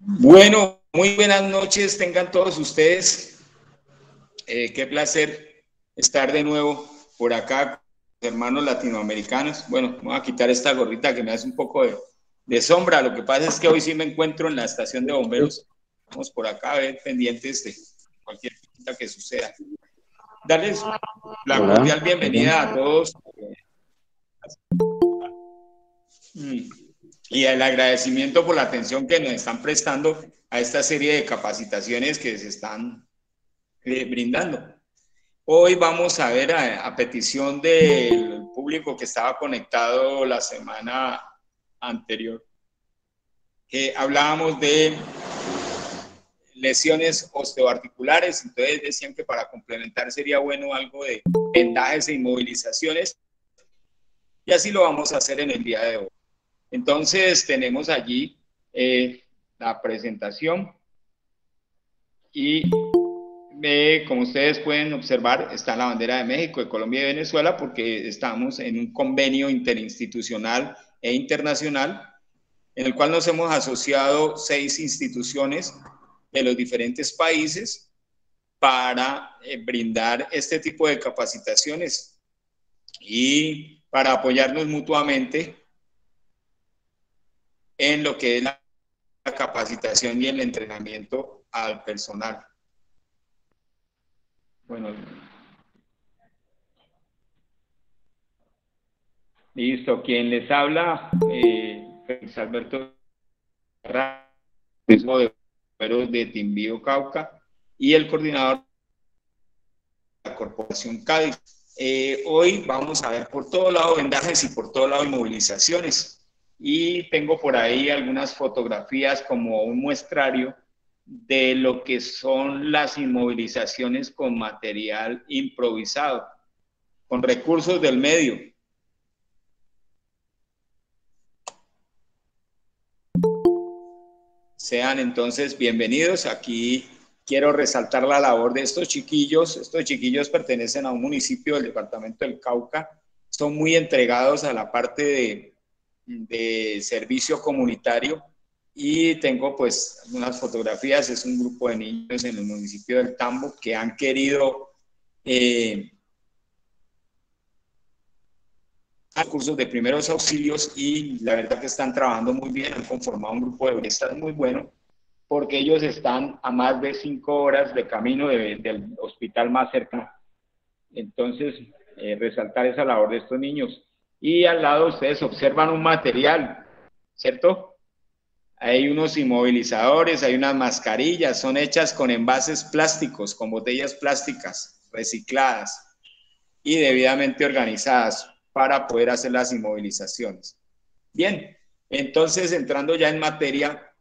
Bueno, muy buenas noches tengan todos ustedes. Qué placer estar de nuevo por acá, hermanos latinoamericanos. Bueno, voy a quitar esta gorrita que me hace un poco de sombra. Lo que pasa es que hoy sí me encuentro en la estación de bomberos. Vamos por acá a ver pendientes de cualquier cosa que suceda. Darles la cordial bienvenida a todos y el agradecimiento por la atención que nos están prestando a esta serie de capacitaciones que se están brindando. Hoy vamos a ver a petición del público que estaba conectado la semana anterior, que hablábamos de lesiones osteoarticulares, entonces decían que para complementar sería bueno algo de vendajes e inmovilizaciones, y así lo vamos a hacer en el día de hoy. Entonces tenemos allí la presentación y como ustedes pueden observar, está la bandera de México, de Colombia y de Venezuela, porque estamos en un convenio interinstitucional e internacional en el cual nos hemos asociado 6 instituciones de los diferentes países para brindar este tipo de capacitaciones y para apoyarnos mutuamente en lo que es la capacitación y el entrenamiento al personal. Bueno, listo. Quien les habla, Félix Alberto mismo de bomberos de Timbío, Cauca, y el coordinador de la Corporación Cádiz. Hoy vamos a ver por todo lado vendajes y por todo lado inmovilizaciones. Y tengo por ahí algunas fotografías como un muestrario de lo que son las inmovilizaciones con material improvisado, con recursos del medio. Sean entonces bienvenidos. Aquí quiero resaltar la labor de estos chiquillos. Estos chiquillos pertenecen a un municipio del departamento del Cauca. Son muy entregados a la parte de servicio comunitario. Y tengo pues unas fotografías. Es un grupo de niños en el municipio del Tambo que han querido cursos de primeros auxilios y la verdad que están trabajando muy bien, han conformado un grupo de bienestar muy bueno, porque ellos están a más de 5 horas de camino del hospital más cercano. Entonces, resaltar esa labor de estos niños. Y al lado ustedes observan un material, ¿cierto? Hay unos inmovilizadores, hay unas mascarillas, son hechas con envases plásticos, con botellas plásticas recicladas y debidamente organizadas para poder hacer las inmovilizaciones. Bien, entonces entrando ya en materia,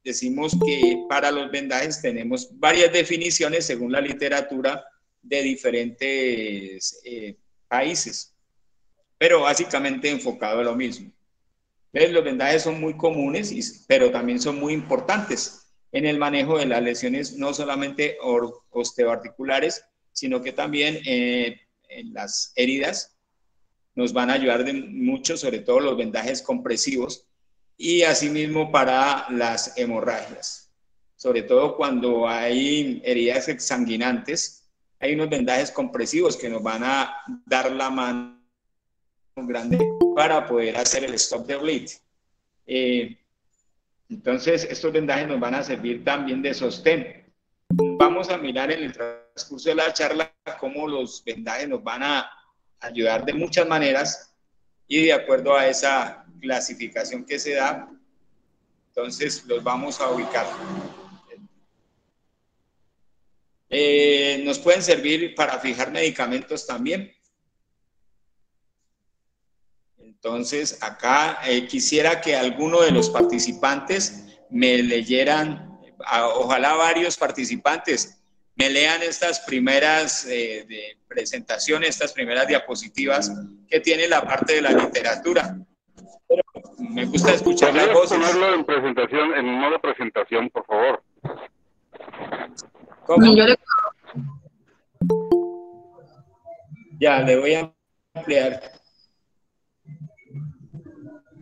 decimos que para los vendajes tenemos varias definiciones según la literatura de diferentes países, pero básicamente enfocado a lo mismo. ¿Ves? Los vendajes son muy comunes, pero también son muy importantes en el manejo de las lesiones, no solamente osteoarticulares, sino que también en las heridas nos van a ayudar de mucho, sobre todo los vendajes compresivos, y asimismo para las hemorragias. Sobre todo cuando hay heridas exsanguinantes, hay unos vendajes compresivos que nos van a dar la mano grande para poder hacer el stop the bleed. Entonces, estos vendajes nos van a servir también de sostén. Vamos a mirar en el transcurso de la charla cómo los vendajes nos van a ayudar de muchas maneras y de acuerdo a esa clasificación que se da, entonces los vamos a ubicar. Nos pueden servir para fijar medicamentos también. Entonces, acá quisiera que alguno de los participantes me leyeran, ojalá varios participantes, me lean estas primeras de presentaciones, estas primeras diapositivas que tiene la parte de la literatura. Pero me gusta escuchar las voces. Ponerlo en presentación, en modo presentación, por favor. ¿Cómo? Ya, le voy a ampliar.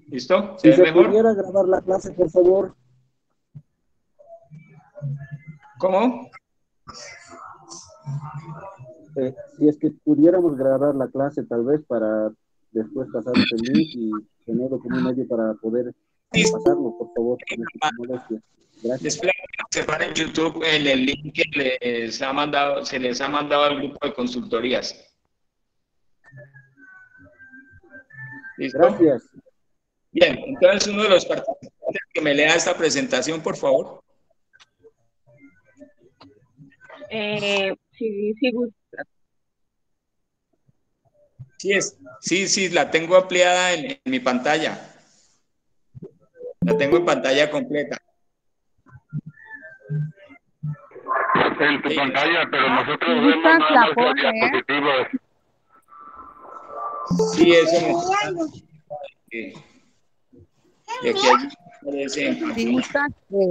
¿Listo? ¿Se ve mejor? Si se pudiera grabar la clase, por favor. ¿Cómo? Si es que pudiéramos grabar la clase tal vez para después pasaros el link y tenerlo como un medio para poder pasarlo, por favor, con esta molestia. Gracias. Después observar en YouTube el link que les ha mandado, se les ha mandado al grupo de consultorías. ¿Listo? Gracias. Bien, entonces uno de los participantes que me lea esta presentación, por favor. Sí, gusta. Sí, la tengo ampliada en mi pantalla. La tengo en pantalla completa. En tu pantalla, pero nosotros vemos nada más las diapositivas. Sí, eso me... Y aquí aparece... Si gusta,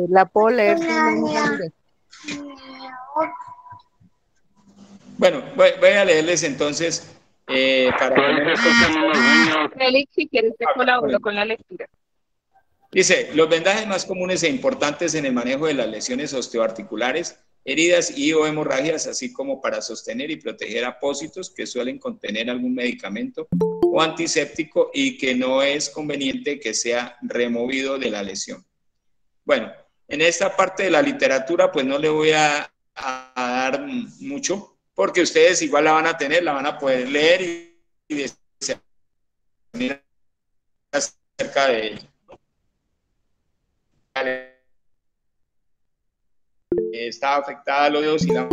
la puedo leer en grande. Bueno, voy a leerles entonces para tener... Félix, si quieres te colaboro con la lectura. Dice, los vendajes más comunes e importantes en el manejo de las lesiones osteoarticulares, heridas y o hemorragias, así como para sostener y proteger apósitos que suelen contener algún medicamento o antiséptico y que no es conveniente que sea removido de la lesión. Bueno, en esta parte de la literatura pues no le voy a dar mucho, porque ustedes igual la van a tener, la van a poder leer y discernir acerca de ella. Está afectada los dedos y ¿Estás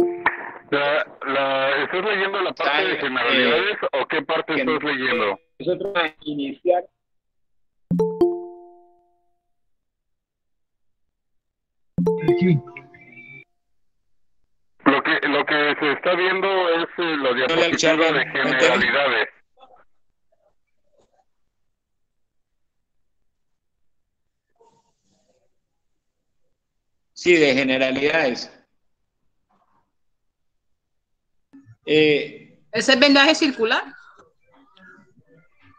leyendo la parte de generalidades o qué parte estás leyendo? Nosotros vamos a iniciar. Sí. Lo que se está viendo es la diapositiva de generalidades. Sí, de generalidades. ¿Ese es vendaje circular?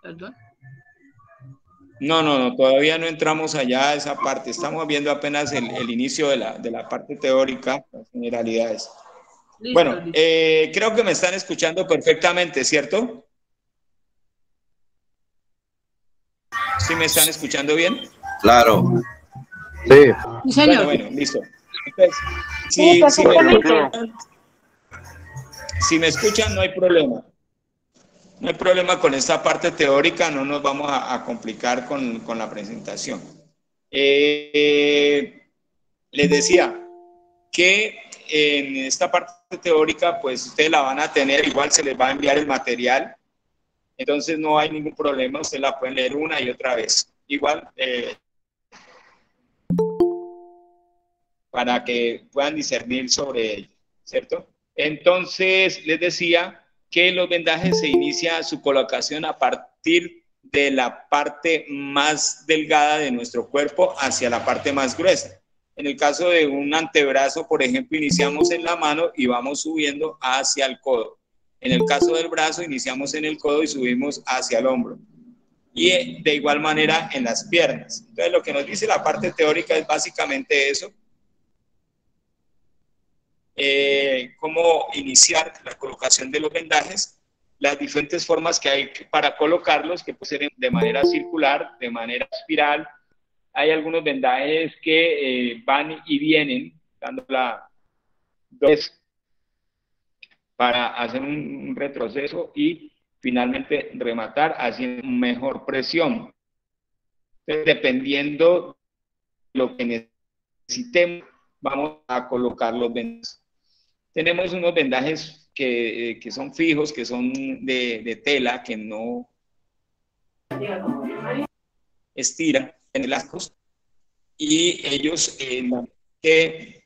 ¿Perdón? No, todavía no entramos allá a esa parte. Estamos viendo apenas el inicio de la parte teórica, las generalidades. Listo, bueno, listo. Creo que me están escuchando perfectamente, ¿cierto? ¿Sí me están escuchando bien? Claro. Sí. Sí, señor. Bueno, listo. Entonces, si me escuchan, no hay problema. No hay problema con esta parte teórica, no nos vamos a complicar con la presentación. Les decía que en esta parte teórica, pues ustedes la van a tener, igual se les va a enviar el material, entonces no hay ningún problema, ustedes la pueden leer una y otra vez. Igual, para que puedan discernir sobre ello, ¿cierto? Entonces, les decía que los vendajes se inicia su colocación a partir de la parte más delgada de nuestro cuerpo hacia la parte más gruesa. En el caso de un antebrazo, por ejemplo, iniciamos en la mano y vamos subiendo hacia el codo. En el caso del brazo, iniciamos en el codo y subimos hacia el hombro. Y de igual manera en las piernas. Entonces, lo que nos dice la parte teórica es básicamente eso. Cómo iniciar la colocación de los vendajes, las diferentes formas que hay para colocarlos, que pueden ser de manera circular, de manera espiral. Hay algunos vendajes que van y vienen, dando la doblez para hacer un retroceso y finalmente rematar haciendo mejor presión. Entonces, dependiendo de lo que necesitemos, vamos a colocar los vendajes. Tenemos unos vendajes que son fijos, que son de tela, que no estiran, en elásticos, y ellos que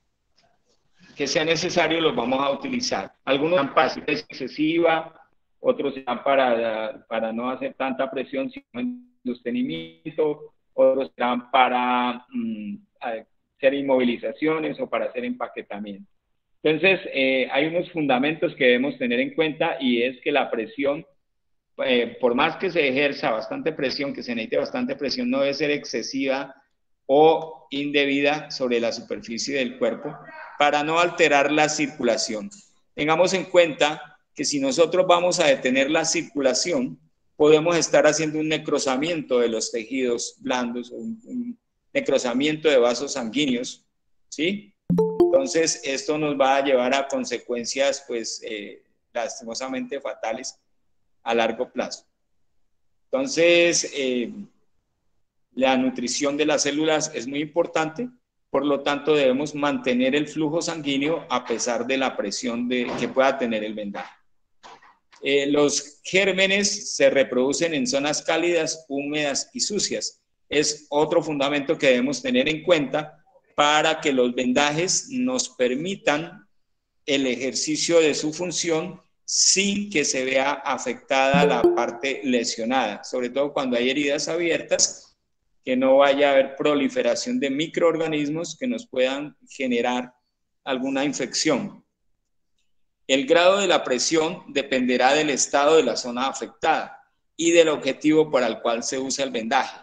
sea necesario los vamos a utilizar. Algunos dan para excesiva, otros dan para no hacer tanta presión, sino en sostenimiento, otros dan para hacer inmovilizaciones o para hacer empaquetamiento. Entonces, hay unos fundamentos que debemos tener en cuenta y es que la presión, por más que se ejerza bastante presión, que se necesite bastante presión, no debe ser excesiva o indebida sobre la superficie del cuerpo, para no alterar la circulación. Tengamos en cuenta que si nosotros vamos a detener la circulación, podemos estar haciendo un necrosamiento de los tejidos blandos, un necrosamiento de vasos sanguíneos, ¿sí? Entonces, esto nos va a llevar a consecuencias, pues, lastimosamente fatales a largo plazo. Entonces, la nutrición de las células es muy importante, por lo tanto, debemos mantener el flujo sanguíneo a pesar de la presión que pueda tener el vendaje. Los gérmenes se reproducen en zonas cálidas, húmedas y sucias. Es otro fundamento que debemos tener en cuenta para que los vendajes nos permitan el ejercicio de su función sin que se vea afectada la parte lesionada, sobre todo cuando hay heridas abiertas, que no vaya a haber proliferación de microorganismos que nos puedan generar alguna infección. El grado de la presión dependerá del estado de la zona afectada y del objetivo para el cual se usa el vendaje.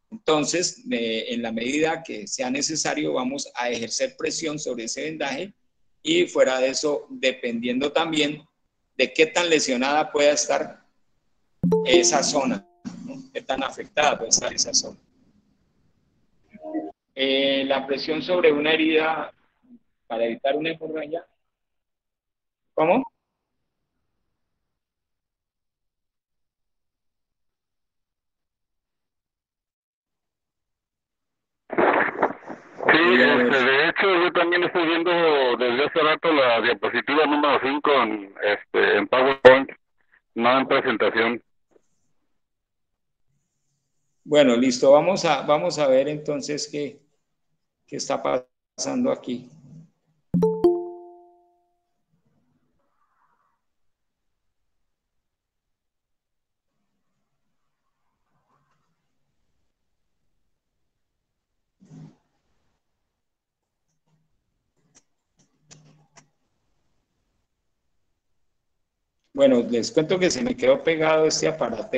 Entonces, en la medida que sea necesario, vamos a ejercer presión sobre ese vendaje y fuera de eso, dependiendo también de qué tan lesionada pueda estar esa zona, ¿no? Qué tan afectada puede estar esa zona. La presión sobre una herida para evitar una hemorragia. ¿Cómo? Sí, de hecho yo también estoy viendo desde hace rato la diapositiva número 5 en PowerPoint, no en presentación. Bueno, listo, vamos a ver entonces qué está pasando aquí. Bueno, les cuento que se me quedó pegado este aparato.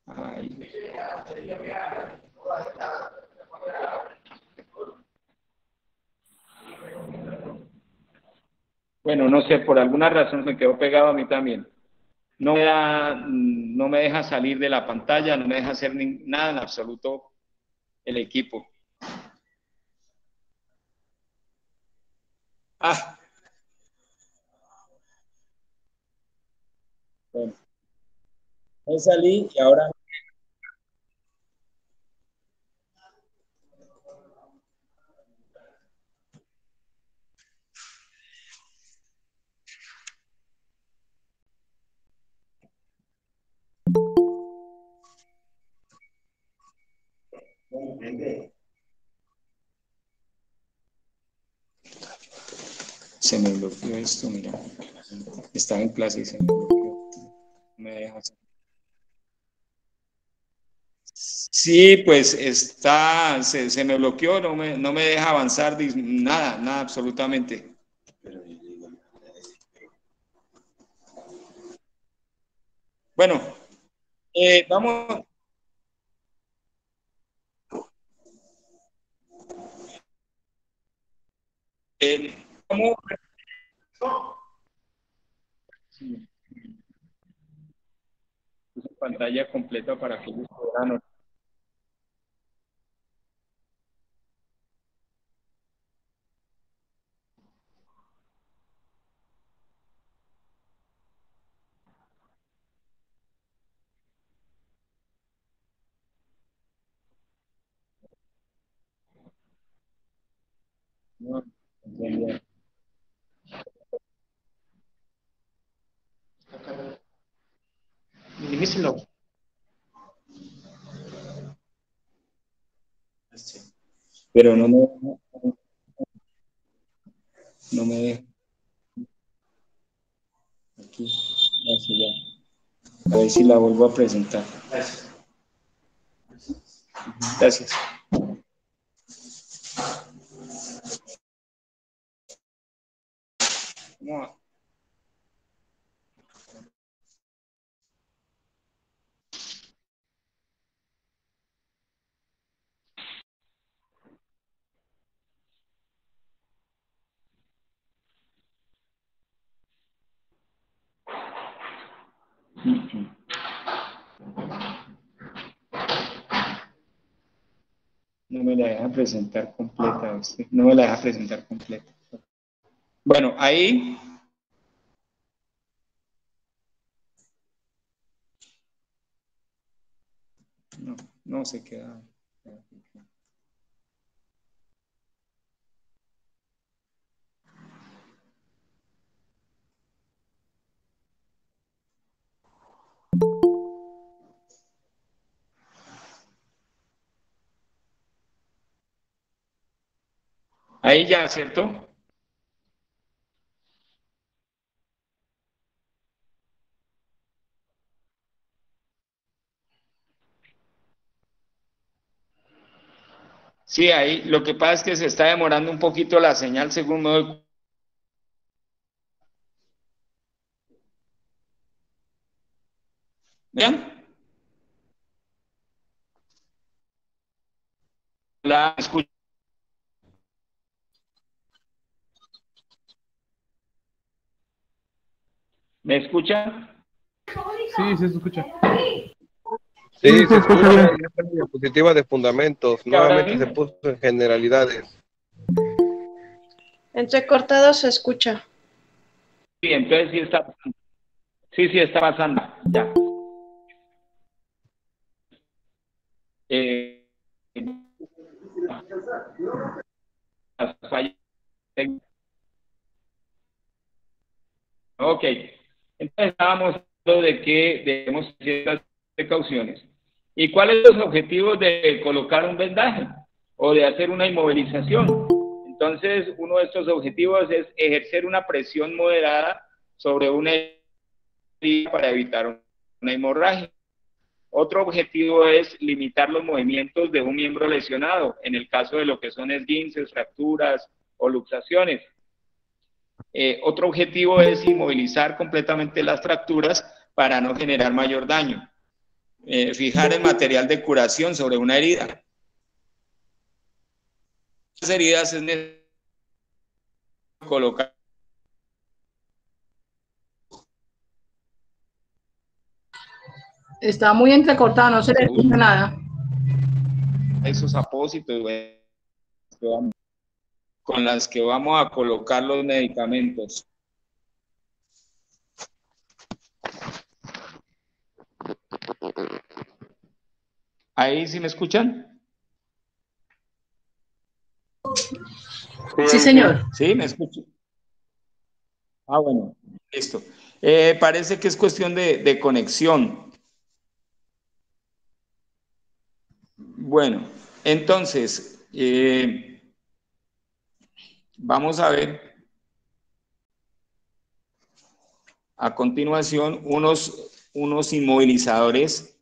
Ay. Bueno, no sé, por alguna razón me quedó pegado a mí también. No me deja salir de la pantalla, no me deja hacer nada en absoluto el equipo. Ah. Bueno, me salí y ahora... Se me bloqueó esto, mira. Estaba en clase y se me bloqueó. Me deja hacer. Sí, pues se me bloqueó, no me deja avanzar nada absolutamente. Bueno, vamos. ¿Cómo? Sí. Puse pantalla completa para que ellos puedan. No, entendía. Minimícelo. Pero no me deja. Aquí, así ya. A ver si la vuelvo a presentar. Gracias. vamos a... No me la deja presentar completa, ¿viste? No me la deja presentar completa. Bueno, ahí... No, no se queda. Ahí ya, ¿cierto? Sí, ahí lo que pasa es que se está demorando un poquito la señal según me doy. ¿Bien? La escucha. ¿Me escuchan? Sí, se escucha. Sí, se escucha la diapositiva de fundamentos. Nuevamente se puso en generalidades. Entrecortado se escucha. Sí, entonces sí está pasando. Sí, sí está pasando. Ya. Ok. Entonces estábamos hablando de que debemos hacer ciertas precauciones. ¿Y cuáles son los objetivos de colocar un vendaje o de hacer una inmovilización? Entonces, uno de estos objetivos es ejercer una presión moderada sobre una herida para evitar una hemorragia. Otro objetivo es limitar los movimientos de un miembro lesionado, en el caso de lo que son esguinces, fracturas o luxaciones. Otro objetivo es inmovilizar completamente las fracturas para no generar mayor daño. Fijar el material de curación sobre una herida. Las heridas es necesario colocar. Está muy entrecortado, no se le escucha nada. Esos apósitos con las que vamos a colocar los medicamentos. ¿Ahí sí me escuchan? Sí, señor. ¿Sí? ¿Me escuchan? Ah, bueno, listo. Parece que es cuestión de conexión. Bueno, entonces, vamos a ver a continuación unos inmovilizadores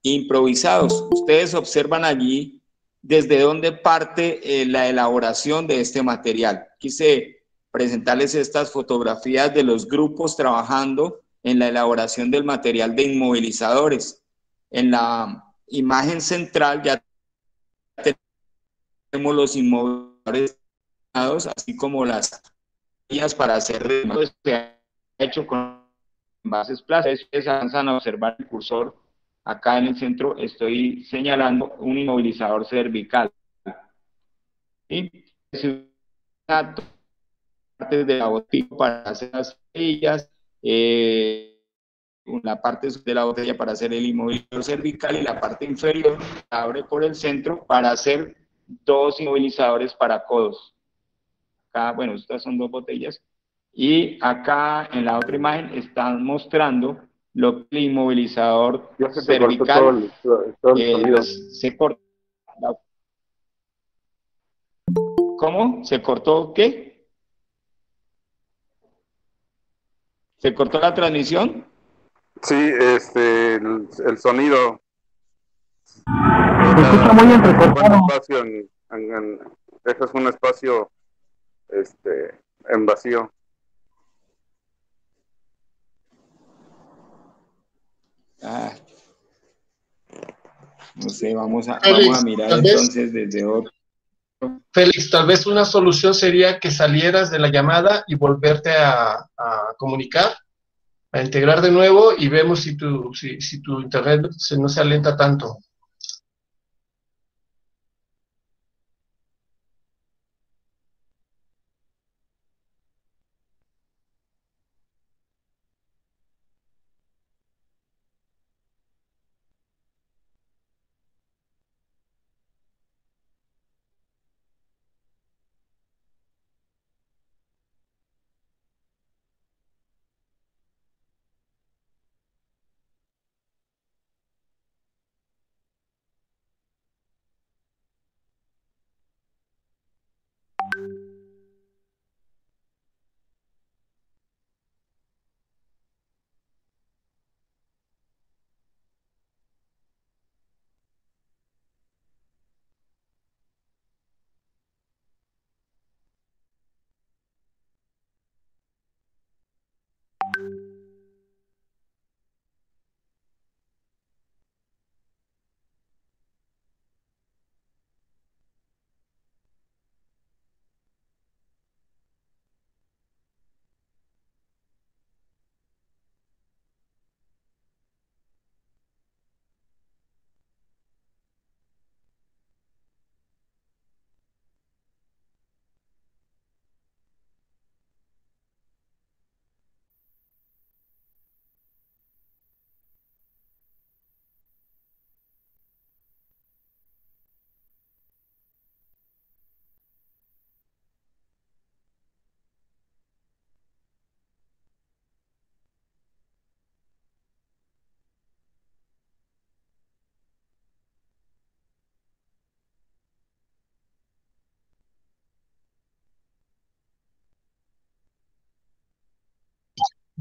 improvisados. Ustedes observan allí desde dónde parte la elaboración de este material. Quise presentarles estas fotografías de los grupos trabajando en la elaboración del material de inmovilizadores. En la imagen central ya tenemos los inmovilizadores, así como las guías para hacer se ha hecho con envases plásticos. Ustedes avanzan a observar el cursor. Acá en el centro estoy señalando un inmovilizador cervical. Y una parte de la botella para hacer las cerillas, una parte de la botella para hacer el inmovilizador cervical y la parte inferior la abre por el centro para hacer dos inmovilizadores para codos. Acá, bueno, estas son dos botellas. Y acá en la otra imagen están mostrando lo que el inmovilizador cervical se corta. ¿Cómo? ¿Se cortó qué? ¿Se cortó la transmisión? Sí, el sonido. Se escucha muy entrecortado. Ese es un espacio en vacío. Ah, no sé, vamos a Félix, mirar tal vez, entonces desde otro. Félix, tal vez una solución sería que salieras de la llamada y volverte a comunicar, a integrar de nuevo y vemos si tu internet no se alenta tanto.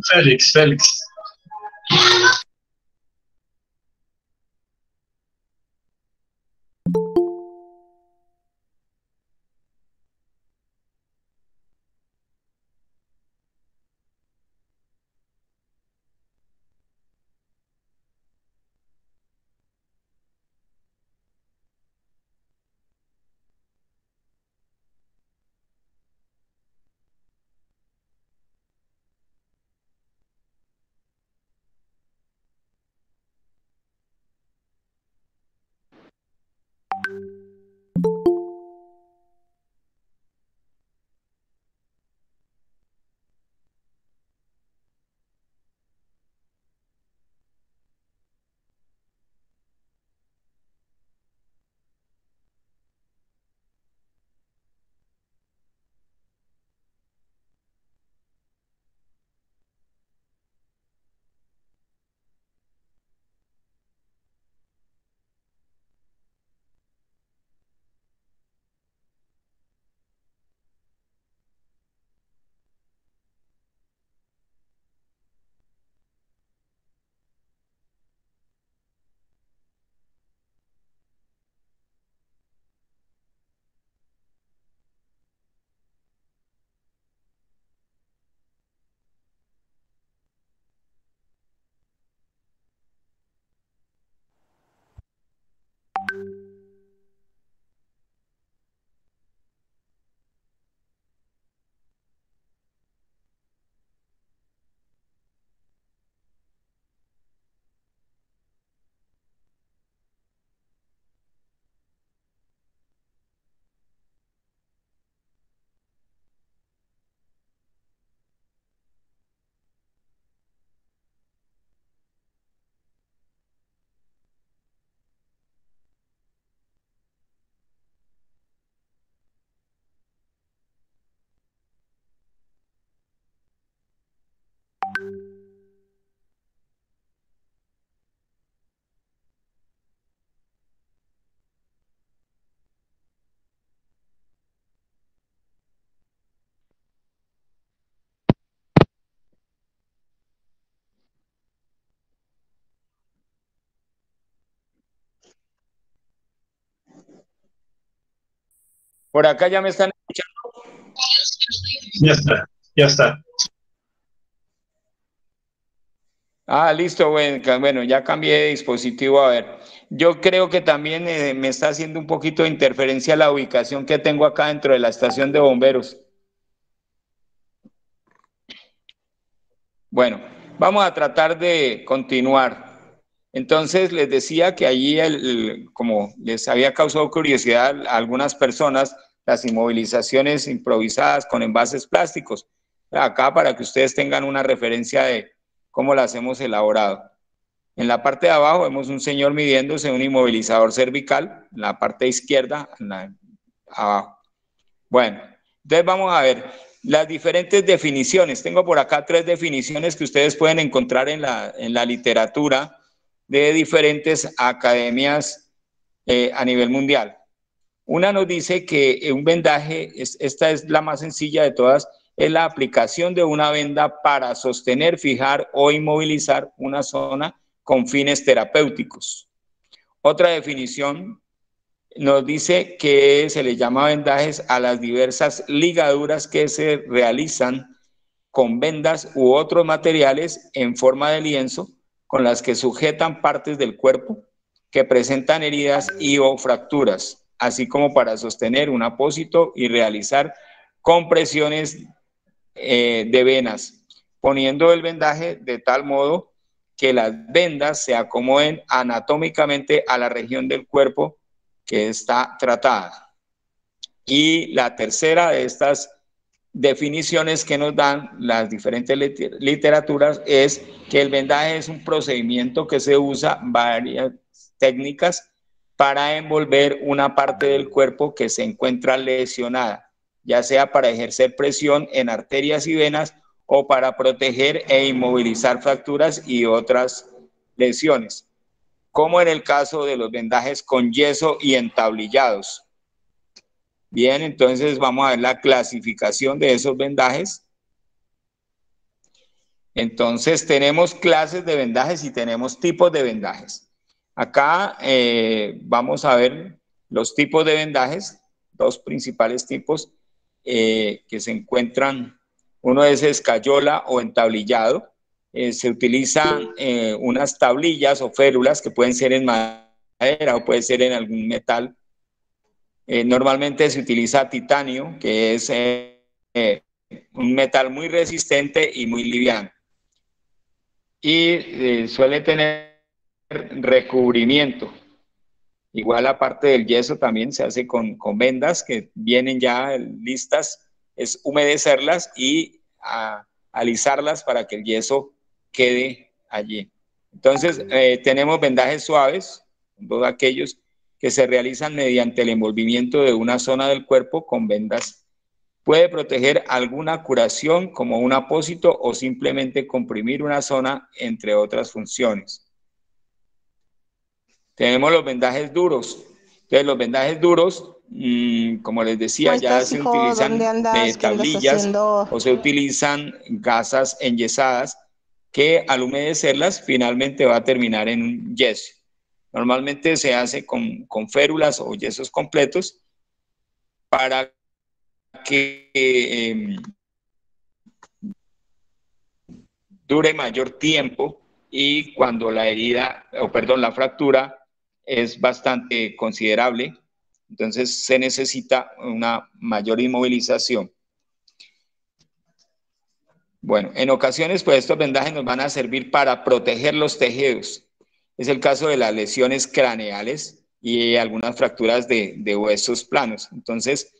Félix. Por acá ya me están escuchando. Ya está. Ah, listo, bueno, ya cambié de dispositivo. A ver, yo creo que también me está haciendo un poquito de interferencia la ubicación que tengo acá dentro de la estación de bomberos. Bueno, vamos a tratar de continuar. Entonces, les decía que allí, como les había causado curiosidad a algunas personas, las inmovilizaciones improvisadas con envases plásticos. Acá para que ustedes tengan una referencia de cómo las hemos elaborado. En la parte de abajo vemos un señor midiéndose un inmovilizador cervical, en la parte izquierda, abajo. Bueno, entonces vamos a ver las diferentes definiciones. Tengo por acá 3 definiciones que ustedes pueden encontrar en la literatura de diferentes academias a nivel mundial. Una nos dice que un vendaje, esta es la más sencilla de todas, es la aplicación de una venda para sostener, fijar o inmovilizar una zona con fines terapéuticos. Otra definición nos dice que se le llama vendajes a las diversas ligaduras que se realizan con vendas u otros materiales en forma de lienzo con las que sujetan partes del cuerpo que presentan heridas y o fracturas, así como para sostener un apósito y realizar compresiones de venas, poniendo el vendaje de tal modo que las vendas se acomoden anatómicamente a la región del cuerpo que está tratada. Y la tercera de estas definiciones que nos dan las diferentes literaturas es que el vendaje es un procedimiento que se usa varias técnicas para envolver una parte del cuerpo que se encuentra lesionada, ya sea para ejercer presión en arterias y venas o para proteger e inmovilizar fracturas y otras lesiones, como en el caso de los vendajes con yeso y entablillados. Bien, entonces vamos a ver la clasificación de esos vendajes. Entonces tenemos clases de vendajes y tenemos tipos de vendajes. Acá vamos a ver los tipos de vendajes, 2 principales tipos que se encuentran. Uno es escayola o entablillado. Se utilizan unas tablillas o férulas que pueden ser en madera o puede ser en algún metal. Normalmente se utiliza titanio, que es un metal muy resistente y muy liviano. Y suele tener recubrimiento. Igual la parte del yeso también se hace con vendas que vienen ya listas, es humedecerlas y alisarlas para que el yeso quede allí. Entonces tenemos vendajes suaves, todos aquellos que se realizan mediante el envolvimiento de una zona del cuerpo con vendas. Puede proteger alguna curación como un apósito o simplemente comprimir una zona, entre otras funciones. Tenemos los vendajes duros. Entonces, los vendajes duros, como les decía, ya se utilizan tablillas o se utilizan gasas enyesadas que al humedecerlas finalmente va a terminar en un yeso. Normalmente se hace con férulas o yesos completos para que dure mayor tiempo y cuando la herida, la fractura es bastante considerable, entonces se necesita una mayor inmovilización. Bueno, en ocasiones pues estos vendajes nos van a servir para proteger los tejidos. Es el caso de las lesiones craneales y algunas fracturas de huesos planos. Entonces,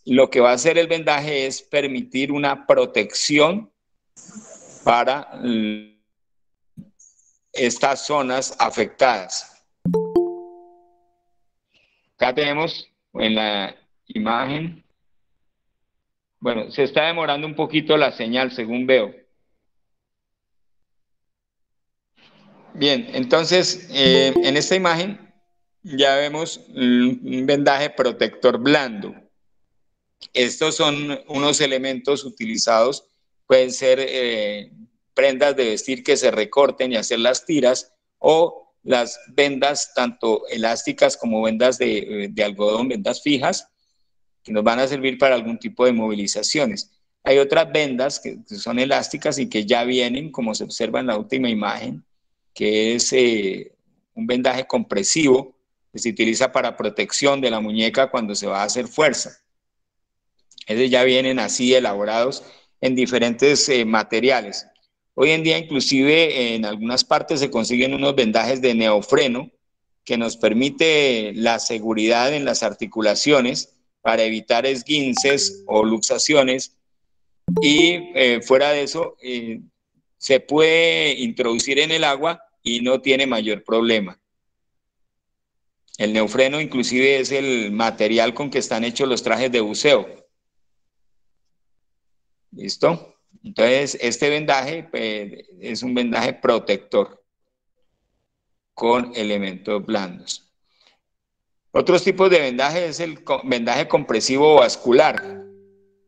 lo que va a hacer el vendaje es permitir una protección para estas zonas afectadas. Acá tenemos en la imagen, bueno, se está demorando un poquito la señal según veo. Bien, entonces en esta imagen ya vemos un vendaje protector blando. Estos son unos elementos utilizados, pueden ser prendas de vestir que se recorten y hacer las tiras, o las vendas tanto elásticas como vendas de algodón, vendas fijas, que nos van a servir para algún tipo de movilizaciones. Hay otras vendas que son elásticas y que ya vienen, como se observa en la última imagen, que es un vendaje compresivo que se utiliza para protección de la muñeca cuando se va a hacer fuerza. Esos ya vienen así elaborados en diferentes materiales. Hoy en día inclusive en algunas partes se consiguen unos vendajes de neofreno que nos permite la seguridad en las articulaciones para evitar esguinces o luxaciones, y fuera de eso se puede introducir en el agua y no tiene mayor problema. El neofreno inclusive es el material con que están hechos los trajes de buceo. ¿Listo? Entonces, este vendaje es un vendaje protector con elementos blandos. Otros tipos de vendaje es el vendaje compresivo vascular.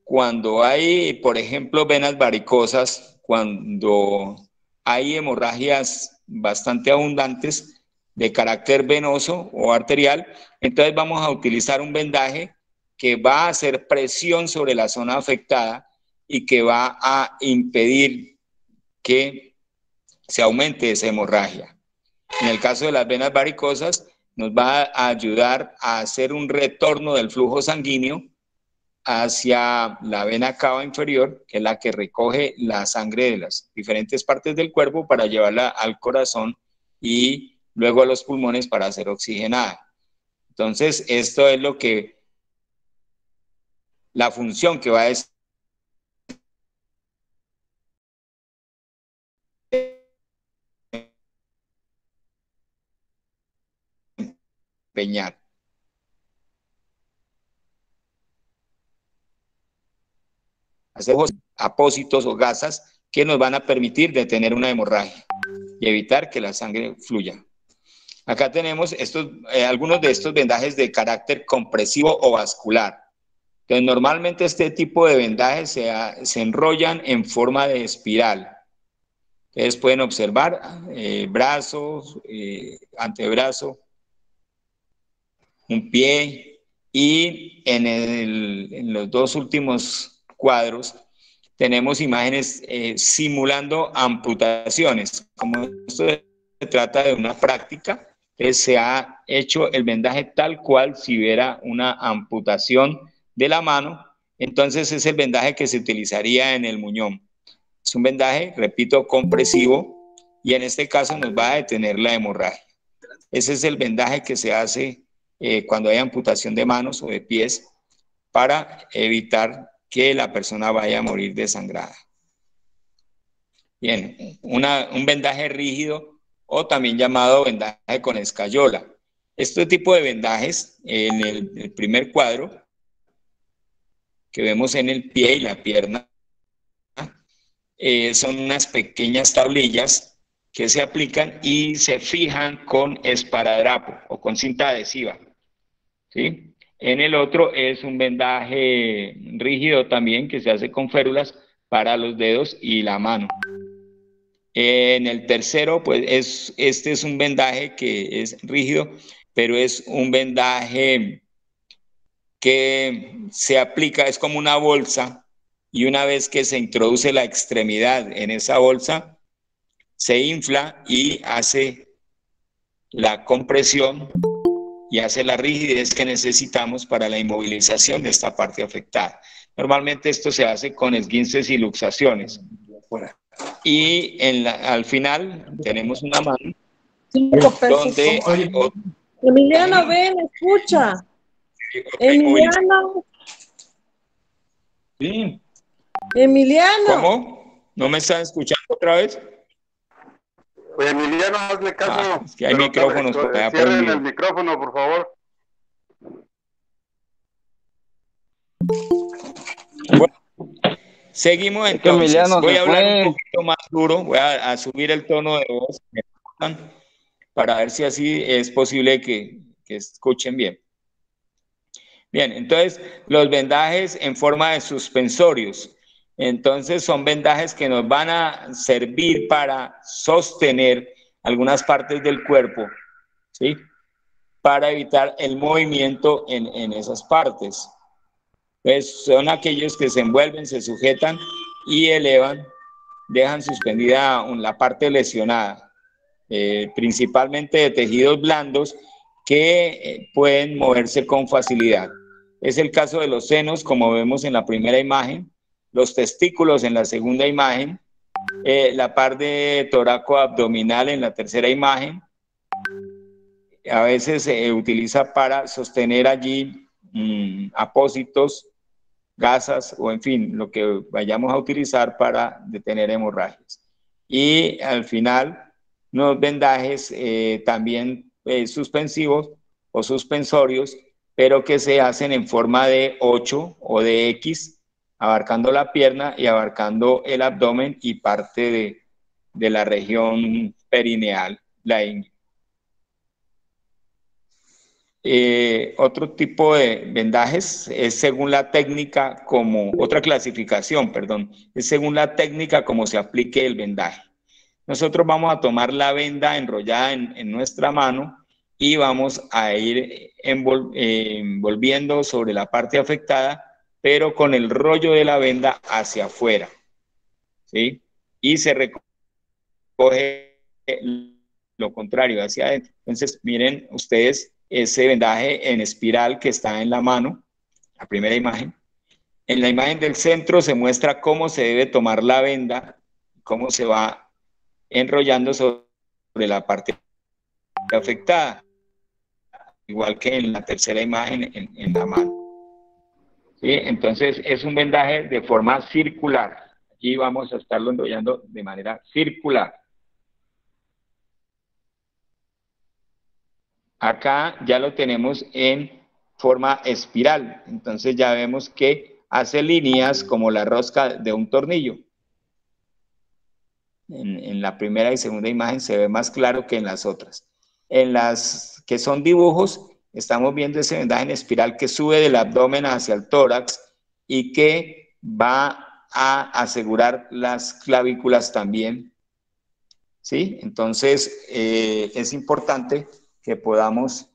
Cuando hay, por ejemplo, venas varicosas, cuando hay hemorragias bastante abundantes de carácter venoso o arterial, entonces vamos a utilizar un vendaje que va a hacer presión sobre la zona afectada y que va a impedir que se aumente esa hemorragia. En el caso de las venas varicosas, nos va a ayudar a hacer un retorno del flujo sanguíneo hacia la vena cava inferior, que es la que recoge la sangre de las diferentes partes del cuerpo para llevarla al corazón y luego a los pulmones para ser oxigenada. Entonces, esto es lo que, la función que va a desempeñar. Hacer apósitos o gasas que nos van a permitir detener una hemorragia y evitar que la sangre fluya. Acá tenemos algunos de estos vendajes de carácter compresivo o vascular. Entonces, normalmente este tipo de vendajes se enrollan en forma de espiral. Ustedes pueden observar brazos, antebrazo, un pie, y en los dos últimos cuadros tenemos imágenes simulando amputaciones. Como esto se trata de una práctica, se ha hecho el vendaje tal cual si hubiera una amputación de la mano. Entonces es el vendaje que se utilizaría en el muñón. Es un vendaje, repito, compresivo, y en este caso nos va a detener la hemorragia. Ese es el vendaje que se hace cuando hay amputación de manos o de pies para evitar que la persona vaya a morir desangrada. Bien, un vendaje rígido o también llamado vendaje con escayola. Este tipo de vendajes, en el primer cuadro que vemos en el pie y la pierna, son unas pequeñas tablillas que se aplican y se fijan con esparadrapo o con cinta adhesiva, ¿sí? En el otro es un vendaje rígido también que se hace con férulas para los dedos y la mano. En el tercero, pues este es un vendaje que es rígido, pero es un vendaje que se aplica, es como una bolsa, y una vez que se introduce la extremidad en esa bolsa, se infla y hace la compresión y hace la rigidez que necesitamos para la inmovilización de esta parte afectada. Normalmente esto se hace con esguinces y luxaciones. Y al final tenemos una mano donde... Emiliano, ven, escucha. Emiliano. Sí. Emiliano. ¿Cómo? ¿No me están escuchando otra vez? Oye, Emiliano, hazle caso. Es que hay micrófonos. Cierren el micrófono, por favor. Bueno, seguimos entonces. Voy a hablar un poquito más duro. Voy a subir el tono de voz para ver si así es posible que escuchen bien. Bien, entonces los vendajes en forma de suspensorios. Entonces son vendajes que nos van a servir para sostener algunas partes del cuerpo, ¿sí? Para evitar el movimiento en esas partes. Pues son aquellos que se envuelven, se sujetan y elevan, dejan suspendida la parte lesionada, principalmente de tejidos blandos que pueden moverse con facilidad. Es el caso de los senos, como vemos en la primera imagen, los testículos en la segunda imagen, la parte toraco-abdominal en la tercera imagen. A veces se utiliza para sostener allí apósitos, gasas o en fin, lo que vayamos a utilizar para detener hemorragias. Y al final, unos vendajes también suspensivos o suspensorios, pero que se hacen en forma de 8 o de X, abarcando la pierna y abarcando el abdomen y parte de la región perineal, la ingle. Otro tipo de vendajes es según la técnica, otra clasificación, perdón, es según la técnica como se aplique el vendaje. Nosotros vamos a tomar la venda enrollada en nuestra mano y vamos a ir envolviendo sobre la parte afectada, pero con el rollo de la venda hacia afuera, ¿sí? Y se recoge lo contrario, hacia adentro. Entonces, miren ustedes ese vendaje en espiral que está en la mano, la primera imagen. En la imagen del centro se muestra cómo se debe tomar la venda, cómo se va enrollando sobre la parte afectada, igual que en la tercera imagen en la mano. ¿Sí? Entonces es un vendaje de forma circular. Aquí vamos a estarlo enrollando de manera circular. Acá ya lo tenemos en forma espiral, entonces ya vemos que hace líneas como la rosca de un tornillo. En la primera y segunda imagen se ve más claro que en las otras. En las que son dibujos, estamos viendo ese vendaje en espiral que sube del abdomen hacia el tórax y que va a asegurar las clavículas también. ¿Sí? Entonces, es importante que podamos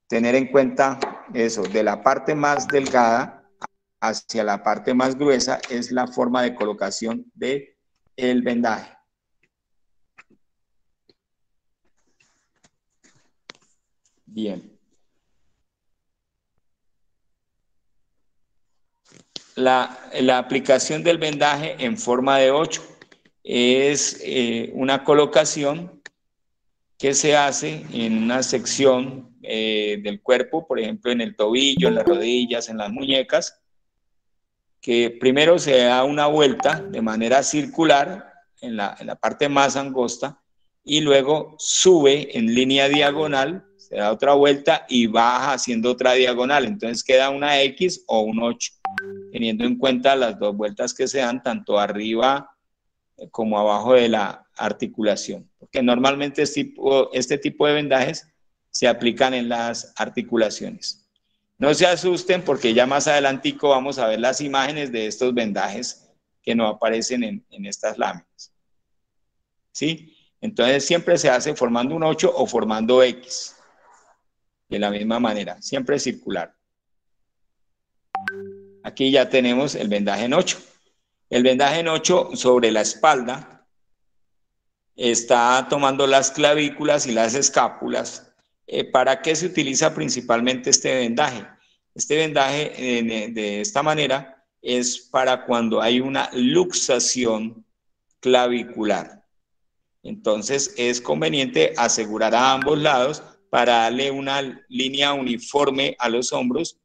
tener en cuenta eso, de la parte más delgada hacia la parte más gruesa es la forma de colocación del vendaje. Bien. La aplicación del vendaje en forma de 8 es una colocación que se hace en una sección del cuerpo, por ejemplo, en el tobillo, en las rodillas, en las muñecas, que primero se da una vuelta de manera circular en la parte más angosta y luego sube en línea diagonal, se da otra vuelta y baja haciendo otra diagonal. Entonces queda una X o un 8, teniendo en cuenta las dos vueltas que se dan tanto arriba como abajo de la articulación, porque normalmente este tipo de vendajes se aplican en las articulaciones. No se asusten porque ya más adelantico vamos a ver las imágenes de estos vendajes que no aparecen en estas láminas. ¿Sí? Entonces siempre se hace formando un 8 o formando X, de la misma manera, siempre circular. Aquí ya tenemos el vendaje en 8. El vendaje en 8 sobre la espalda está tomando las clavículas y las escápulas. ¿Para qué se utiliza principalmente este vendaje? Este vendaje de esta manera es para cuando hay una luxación clavicular. Entonces es conveniente asegurar a ambos lados para darle una línea uniforme a los hombros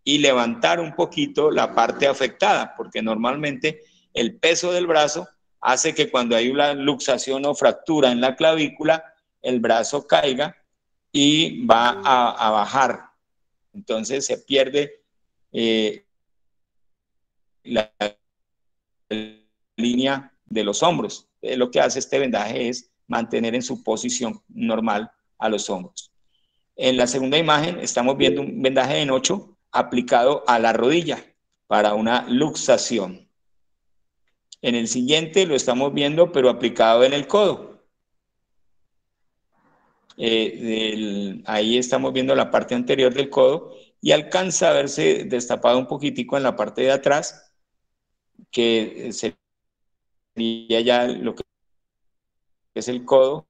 y levantar un poquito la parte afectada, porque normalmente el peso del brazo hace que cuando hay una luxación o fractura en la clavícula, el brazo caiga y va a bajar. Entonces se pierde la línea de los hombros. Lo que hace este vendaje es mantener en su posición normal a los hombros. En la segunda imagen estamos viendo un vendaje en 8 aplicado a la rodilla para una luxación. En el siguiente lo estamos viendo, pero aplicado en el codo. Ahí estamos viendo la parte anterior del codo y alcanza a verse destapado un poquitico en la parte de atrás, que sería ya lo que es el codo,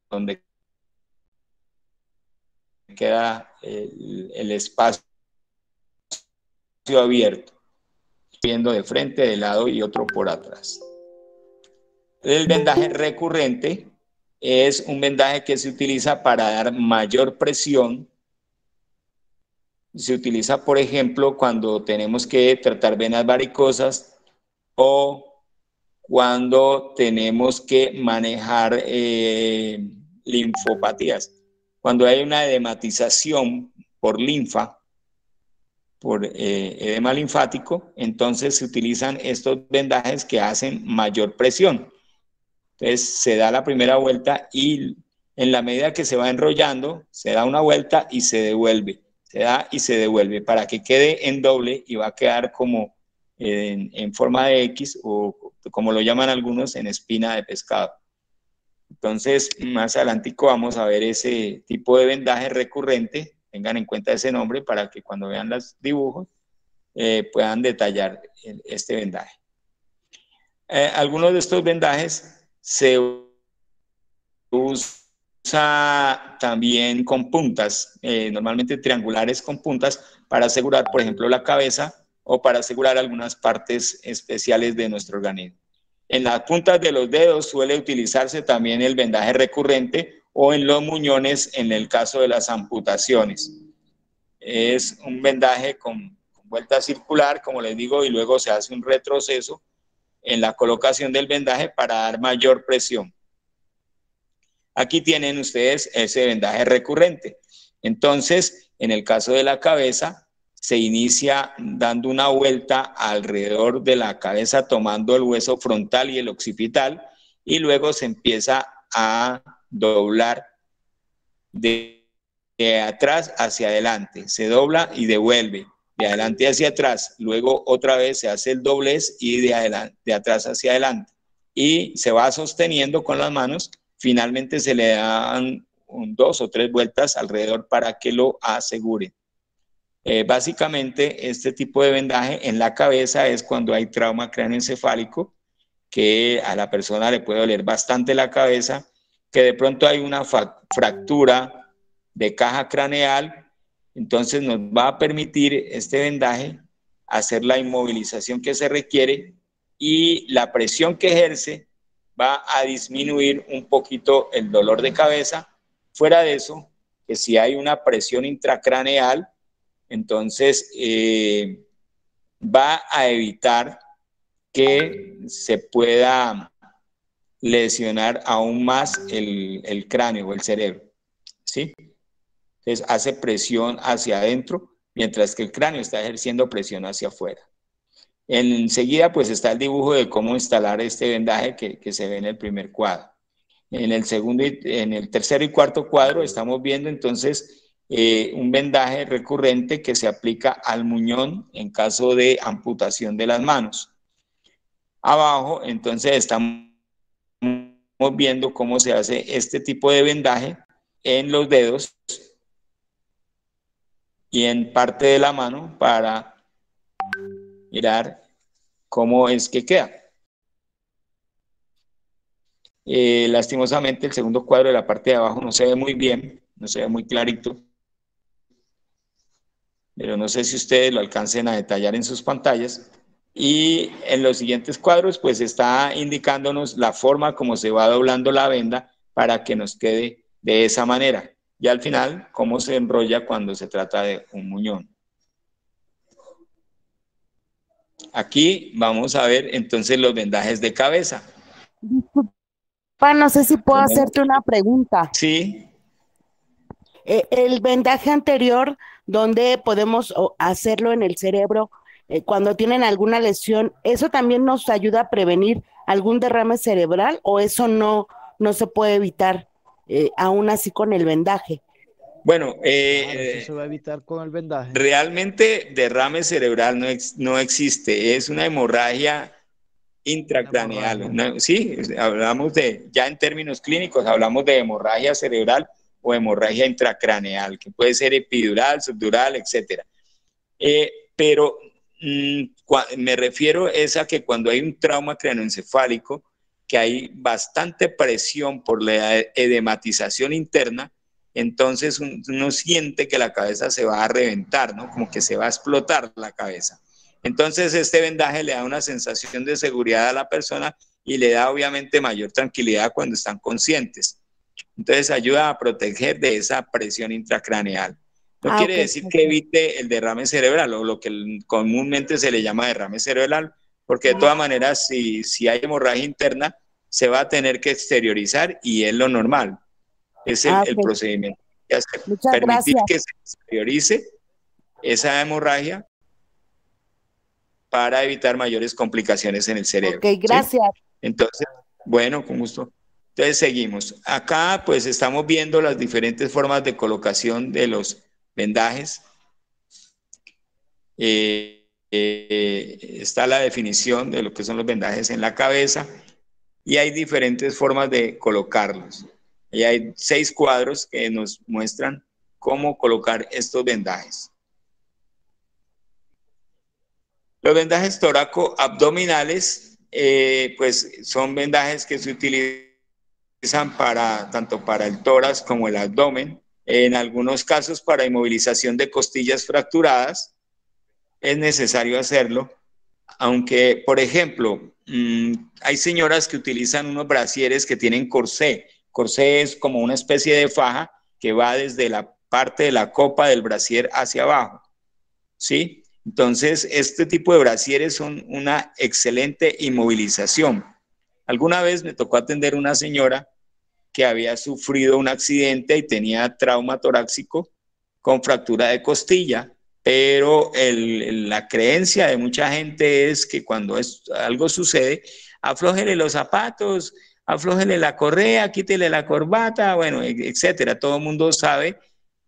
donde queda el espacio abierto, viendo de frente, de lado y otro por atrás. El vendaje recurrente es un vendaje que se utiliza para dar mayor presión. Se utiliza, por ejemplo, cuando tenemos que tratar venas varicosas o cuando tenemos que manejar linfopatías. Cuando hay una edematización por linfa, por edema linfático, entonces se utilizan estos vendajes que hacen mayor presión. Entonces se da la primera vuelta y en la medida que se va enrollando, se da una vuelta y se devuelve. Se da y se devuelve para que quede en doble y va a quedar como en forma de X o como lo llaman algunos, en espina de pescado. Entonces, más adelantico vamos a ver ese tipo de vendaje recurrente. Tengan en cuenta ese nombre para que cuando vean los dibujos puedan detallar este vendaje. Algunos de estos vendajes se usa también con puntas, normalmente triangulares con puntas, para asegurar, por ejemplo, la cabeza o para asegurar algunas partes especiales de nuestro organismo. En las puntas de los dedos suele utilizarse también el vendaje recurrente o en los muñones en el caso de las amputaciones. Es un vendaje con vuelta circular, como les digo, y luego se hace un retroceso en la colocación del vendaje para dar mayor presión. Aquí tienen ustedes ese vendaje recurrente. Entonces, en el caso de la cabeza, se inicia dando una vuelta alrededor de la cabeza, tomando el hueso frontal y el occipital, y luego se empieza a doblar de atrás hacia adelante. Se dobla y devuelve, de adelante hacia atrás. Luego otra vez se hace el doblez y de atrás hacia adelante. Y se va sosteniendo con las manos. Finalmente se le dan 2 o 3 vueltas alrededor para que lo asegure. Básicamente, este tipo de vendaje en la cabeza es cuando hay trauma cráneoencefálico, que a la persona le puede doler bastante la cabeza, que de pronto hay una fractura de caja craneal, entonces nos va a permitir este vendaje hacer la inmovilización que se requiere y la presión que ejerce va a disminuir un poquito el dolor de cabeza. Fuera de eso, que si hay una presión intracraneal, entonces va a evitar que se pueda lesionar aún más el cráneo o el cerebro, ¿sí? Entonces hace presión hacia adentro, mientras que el cráneo está ejerciendo presión hacia afuera. Enseguida pues está el dibujo de cómo instalar este vendaje que se ve en el primer cuadro. En el tercero y cuarto cuadro estamos viendo entonces un vendaje recurrente que se aplica al muñón en caso de amputación de las manos. Abajo entonces estamos viendo cómo se hace este tipo de vendaje en los dedos y en parte de la mano para mirar cómo es que queda. Lastimosamente el segundo cuadro de la parte de abajo no se ve muy bien, no se ve muy clarito, pero no sé si ustedes lo alcancen a detallar en sus pantallas. Y en los siguientes cuadros pues está indicándonos la forma como se va doblando la venda para que nos quede de esa manera. Y al final, cómo se enrolla cuando se trata de un muñón. Aquí vamos a ver entonces los vendajes de cabeza. Disculpa, no sé si puedo hacerte una pregunta. Sí. El vendaje anterior, ¿dónde podemos hacerlo en el cerebro cuando tienen alguna lesión? ¿Eso también nos ayuda a prevenir algún derrame cerebral o eso no se puede evitar aún así con el vendaje? Bueno, eso se va a evitar con el vendaje. Realmente derrame cerebral no existe, es una hemorragia intracraneal. ¿No? Sí, hablamos de, ya en términos clínicos, hablamos de hemorragia cerebral o hemorragia intracraneal, que puede ser epidural, subdural, etc. Pero me refiero es a que cuando hay un trauma craneoencefálico, que hay bastante presión por la edematización interna, entonces uno siente que la cabeza se va a reventar, ¿no? Como que se va a explotar la cabeza. Entonces este vendaje le da una sensación de seguridad a la persona y le da obviamente mayor tranquilidad cuando están conscientes. Entonces ayuda a proteger de esa presión intracraneal. No quiere decir que evite el derrame cerebral o lo que comúnmente se le llama derrame cerebral, porque de todas maneras si hay hemorragia interna se va a tener que exteriorizar y es lo normal. Es el procedimiento que hace. Permitir que se exteriorice esa hemorragia para evitar mayores complicaciones en el cerebro. Ok, gracias. ¿Sí? Entonces, bueno, con gusto. Entonces seguimos. Acá pues estamos viendo las diferentes formas de colocación de los vendajes. Está la definición de lo que son los vendajes en la cabeza y hay diferentes formas de colocarlos. Y hay 6 cuadros que nos muestran cómo colocar estos vendajes. Los vendajes toracoabdominales, pues son vendajes que se utilizan tanto para el tórax como el abdomen. En algunos casos para inmovilización de costillas fracturadas es necesario hacerlo, aunque, por ejemplo, hay señoras que utilizan unos brasieres que tienen corsé. Corsé es como una especie de faja que va desde la parte de la copa del brasier hacia abajo, ¿sí? Entonces, este tipo de brasieres son una excelente inmovilización. Alguna vez me tocó atender una señora que había sufrido un accidente y tenía trauma torácico con fractura de costilla, pero la creencia de mucha gente es que cuando algo sucede, aflójele los zapatos, aflójele la correa, quítele la corbata, bueno, etcétera. Todo el mundo sabe,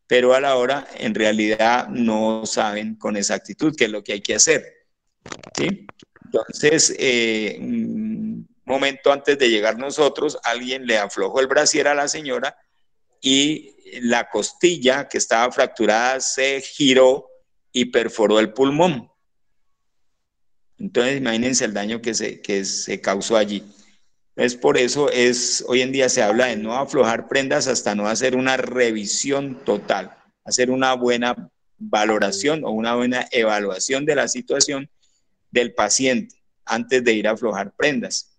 pero a la hora en realidad no saben con exactitud qué es lo que hay que hacer, ¿sí? Entonces, un momento antes de llegar nosotros, alguien le aflojó el brasier a la señora y la costilla que estaba fracturada se giró y perforó el pulmón. Entonces, imagínense el daño que se causó allí. Es por eso hoy en día se habla de no aflojar prendas hasta no hacer una revisión total, hacer una buena valoración o una buena evaluación de la situación del paciente antes de ir a aflojar prendas.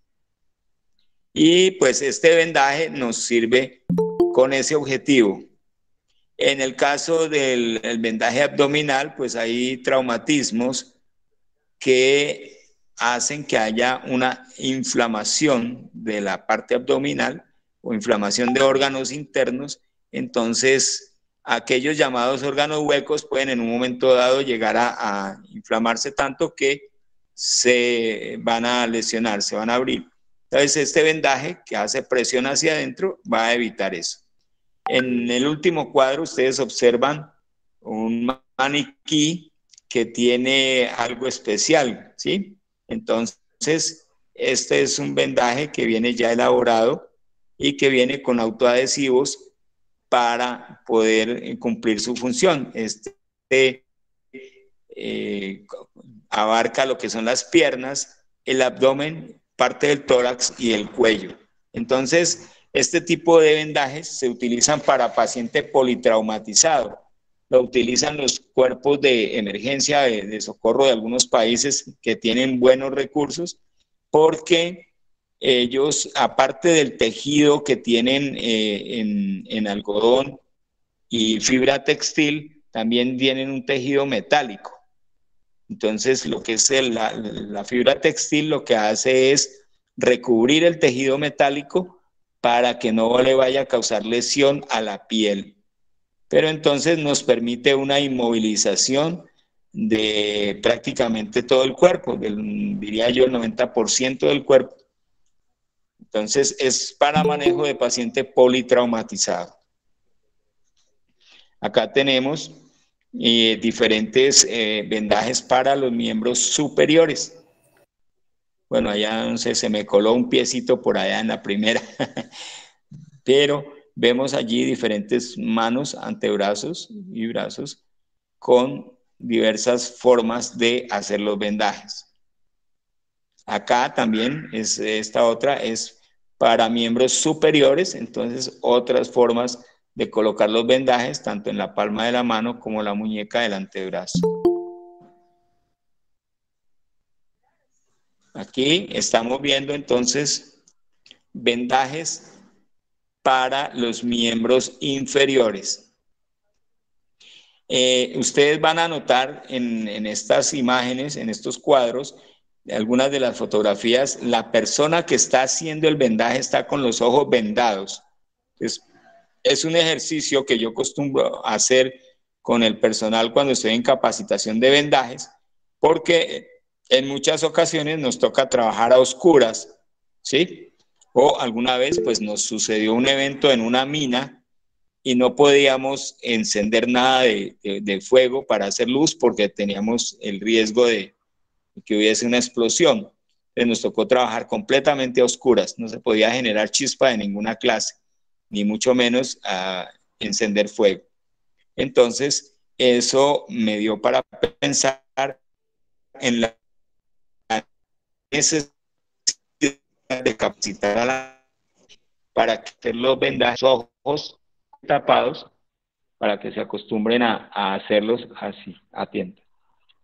Y pues este vendaje nos sirve con ese objetivo. En el caso del vendaje abdominal, pues hay traumatismos que hacen que haya una inflamación de la parte abdominal o inflamación de órganos internos. Entonces, aquellos llamados órganos huecos pueden en un momento dado llegar a inflamarse tanto que se van a lesionar, se van a abrir. Entonces, este vendaje que hace presión hacia adentro va a evitar eso. En el último cuadro ustedes observan un maniquí que tiene algo especial, ¿sí? Entonces, este es un vendaje que viene ya elaborado y que viene con autoadhesivos para poder cumplir su función. Abarca lo que son las piernas, el abdomen, parte del tórax y el cuello. Entonces, este tipo de vendajes se utilizan para paciente politraumatizado. Lo utilizan los cuerpos de emergencia de socorro de algunos países que tienen buenos recursos, porque ellos, aparte del tejido que tienen en algodón y fibra textil, también tienen un tejido metálico. Entonces, lo que es la fibra textil lo que hace es recubrir el tejido metálico para que no le vaya a causar lesión a la piel. Pero entonces nos permite una inmovilización de prácticamente todo el cuerpo, diría yo el 90% del cuerpo. Entonces es para manejo de paciente politraumatizado. Acá tenemos diferentes vendajes para los miembros superiores. Bueno, allá no sé, se me coló un piecito por allá en la primera. Pero vemos allí diferentes manos, antebrazos y brazos con diversas formas de hacer los vendajes. Acá también esta otra es para miembros superiores, entonces otras formas de colocar los vendajes tanto en la palma de la mano como la muñeca del antebrazo. Aquí estamos viendo entonces vendajes para los miembros inferiores. Ustedes van a notar en estas imágenes, en estos cuadros, algunas de las fotografías, la persona que está haciendo el vendaje está con los ojos vendados. Entonces, es un ejercicio que yo acostumbro a hacer con el personal cuando estoy en capacitación de vendajes, porque en muchas ocasiones nos toca trabajar a oscuras, ¿sí? O alguna vez pues nos sucedió un evento en una mina y no podíamos encender nada de fuego para hacer luz porque teníamos el riesgo de que hubiese una explosión. Entonces nos tocó trabajar completamente a oscuras, no se podía generar chispa de ninguna clase, ni mucho menos encender fuego. Entonces eso me dio para pensar en la necesidad de capacitar a la para que los vendajes ojos tapados para que se acostumbren a hacerlos así, a tiempo.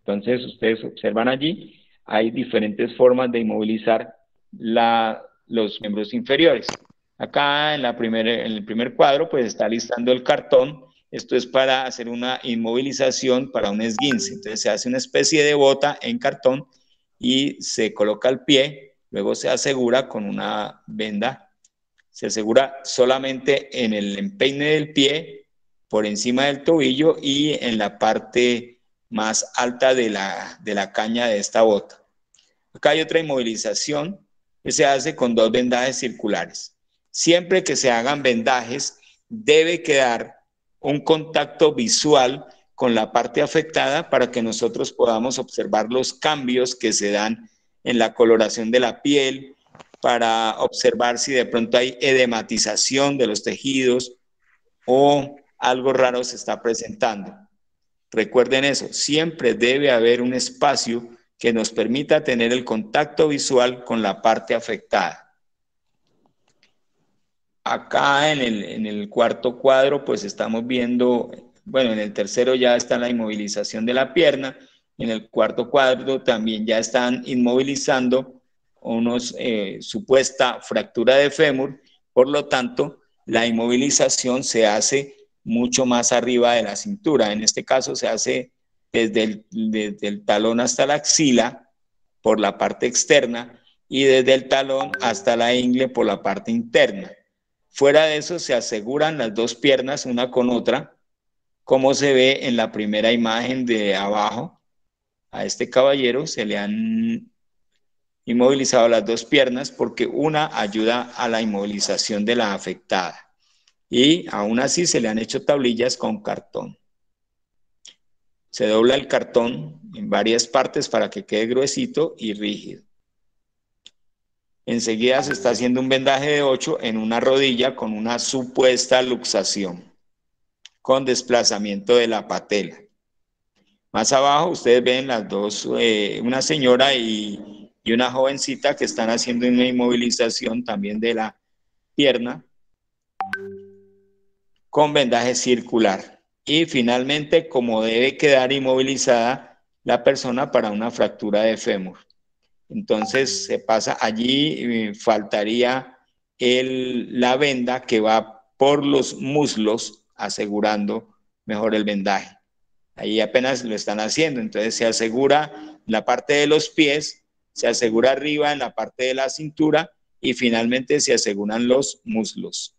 Entonces ustedes observan allí, hay diferentes formas de inmovilizar los miembros inferiores. Acá en el primer cuadro pues está listando el cartón. Esto es para hacer una inmovilización para un esguince. Entonces se hace una especie de bota en cartón y se coloca el pie, luego se asegura con una venda, se asegura solamente en el empeine del pie, por encima del tobillo y en la parte más alta de la caña de esta bota. Acá hay otra inmovilización que se hace con 2 vendajes circulares. Siempre que se hagan vendajes, debe quedar un contacto visual con la parte afectada para que nosotros podamos observar los cambios que se dan en la coloración de la piel, para observar si de pronto hay edematización de los tejidos o algo raro se está presentando. Recuerden eso, siempre debe haber un espacio que nos permita tener el contacto visual con la parte afectada. Acá en el cuarto cuadro pues estamos viendo, bueno, en el tercero ya está la inmovilización de la pierna, en el cuarto cuadro también ya están inmovilizando supuesta fractura de fémur, por lo tanto la inmovilización se hace mucho más arriba de la cintura. En este caso se hace desde el talón hasta la axila por la parte externa y desde el talón hasta la ingle por la parte interna. Fuera de eso se aseguran las 2 piernas una con otra, como se ve en la primera imagen de abajo. A este caballero se le han inmovilizado las 2 piernas porque una ayuda a la inmovilización de la afectada. Y aún así se le han hecho tablillas con cartón. Se dobla el cartón en varias partes para que quede gruesito y rígido. Enseguida se está haciendo un vendaje de 8 en una rodilla con una supuesta luxación, con desplazamiento de la patela. Más abajo ustedes ven las 2, una señora y una jovencita que están haciendo una inmovilización también de la pierna con vendaje circular. Y finalmente, como debe quedar inmovilizada la persona para una fractura de fémur. Entonces se pasa allí, faltaría la venda que va por los muslos, asegurando mejor el vendaje. Ahí apenas lo están haciendo, entonces se asegura la parte de los pies, se asegura arriba en la parte de la cintura y finalmente se aseguran los muslos.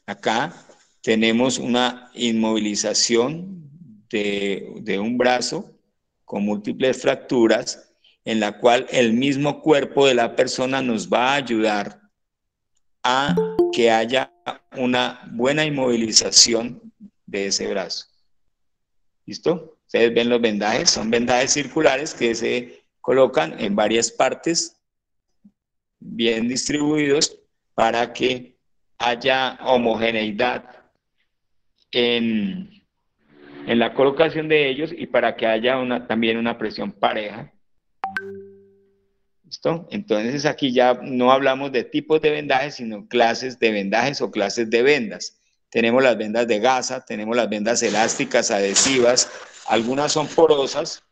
Acá tenemos una inmovilización de un brazo con múltiples fracturas, en la cual el mismo cuerpo de la persona nos va a ayudar a que haya una buena inmovilización de ese brazo. ¿Listo? Ustedes ven los vendajes, son vendajes circulares que se colocan en varias partes, bien distribuidos, para que haya homogeneidad en la colocación de ellos y para que haya también una presión pareja. ¿Listo? Entonces aquí ya no hablamos de tipos de vendajes, sino clases de vendajes o clases de vendas. Tenemos las vendas de gasa, tenemos las vendas elásticas, adhesivas, algunas son porosas,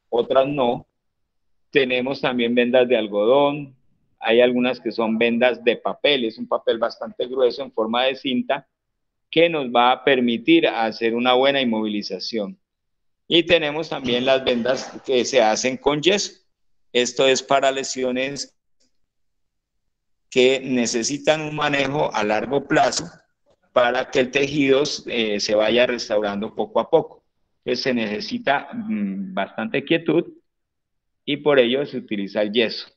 otras no. Tenemos también vendas de algodón, hay algunas que son vendas de papel, es un papel bastante grueso en forma de cinta, que nos va a permitir hacer una buena inmovilización. Y tenemos también las vendas que se hacen con yeso. Esto es para lesiones que necesitan un manejo a largo plazo para que el tejido se vaya restaurando poco a poco. Entonces se necesita bastante quietud y por ello se utiliza el yeso.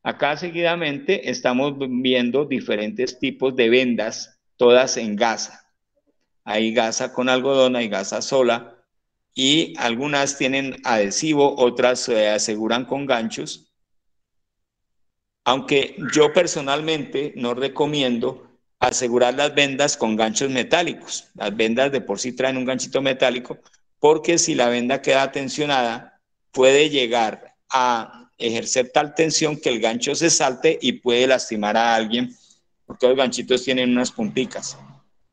Acá seguidamente estamos viendo diferentes tipos de vendas, todas en gasa. Hay gasa con algodón, hay gasa sola, y algunas tienen adhesivo, otras se aseguran con ganchos. Aunque yo personalmente no recomiendo asegurar las vendas con ganchos metálicos. Las vendas de por sí traen un ganchito metálico, porque si la venda queda tensionada, puede llegar a ejercer tal tensión que el gancho se salte y puede lastimar a alguien, porque los ganchitos tienen unas punticas.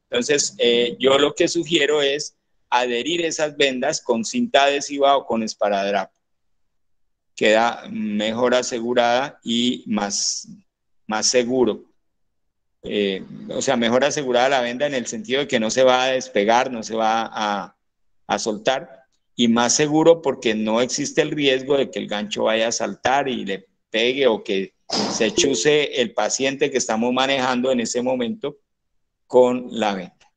Entonces, yo lo que sugiero es adherir esas vendas con cinta adhesiva o con esparadrapo. Queda mejor asegurada y más seguro. O sea, mejor asegurada la venda en el sentido de que no se va a despegar, no se va a soltar, y más seguro porque no existe el riesgo de que el gancho vaya a saltar y le pegue o que se chuce el paciente que estamos manejando en ese momento con la venda.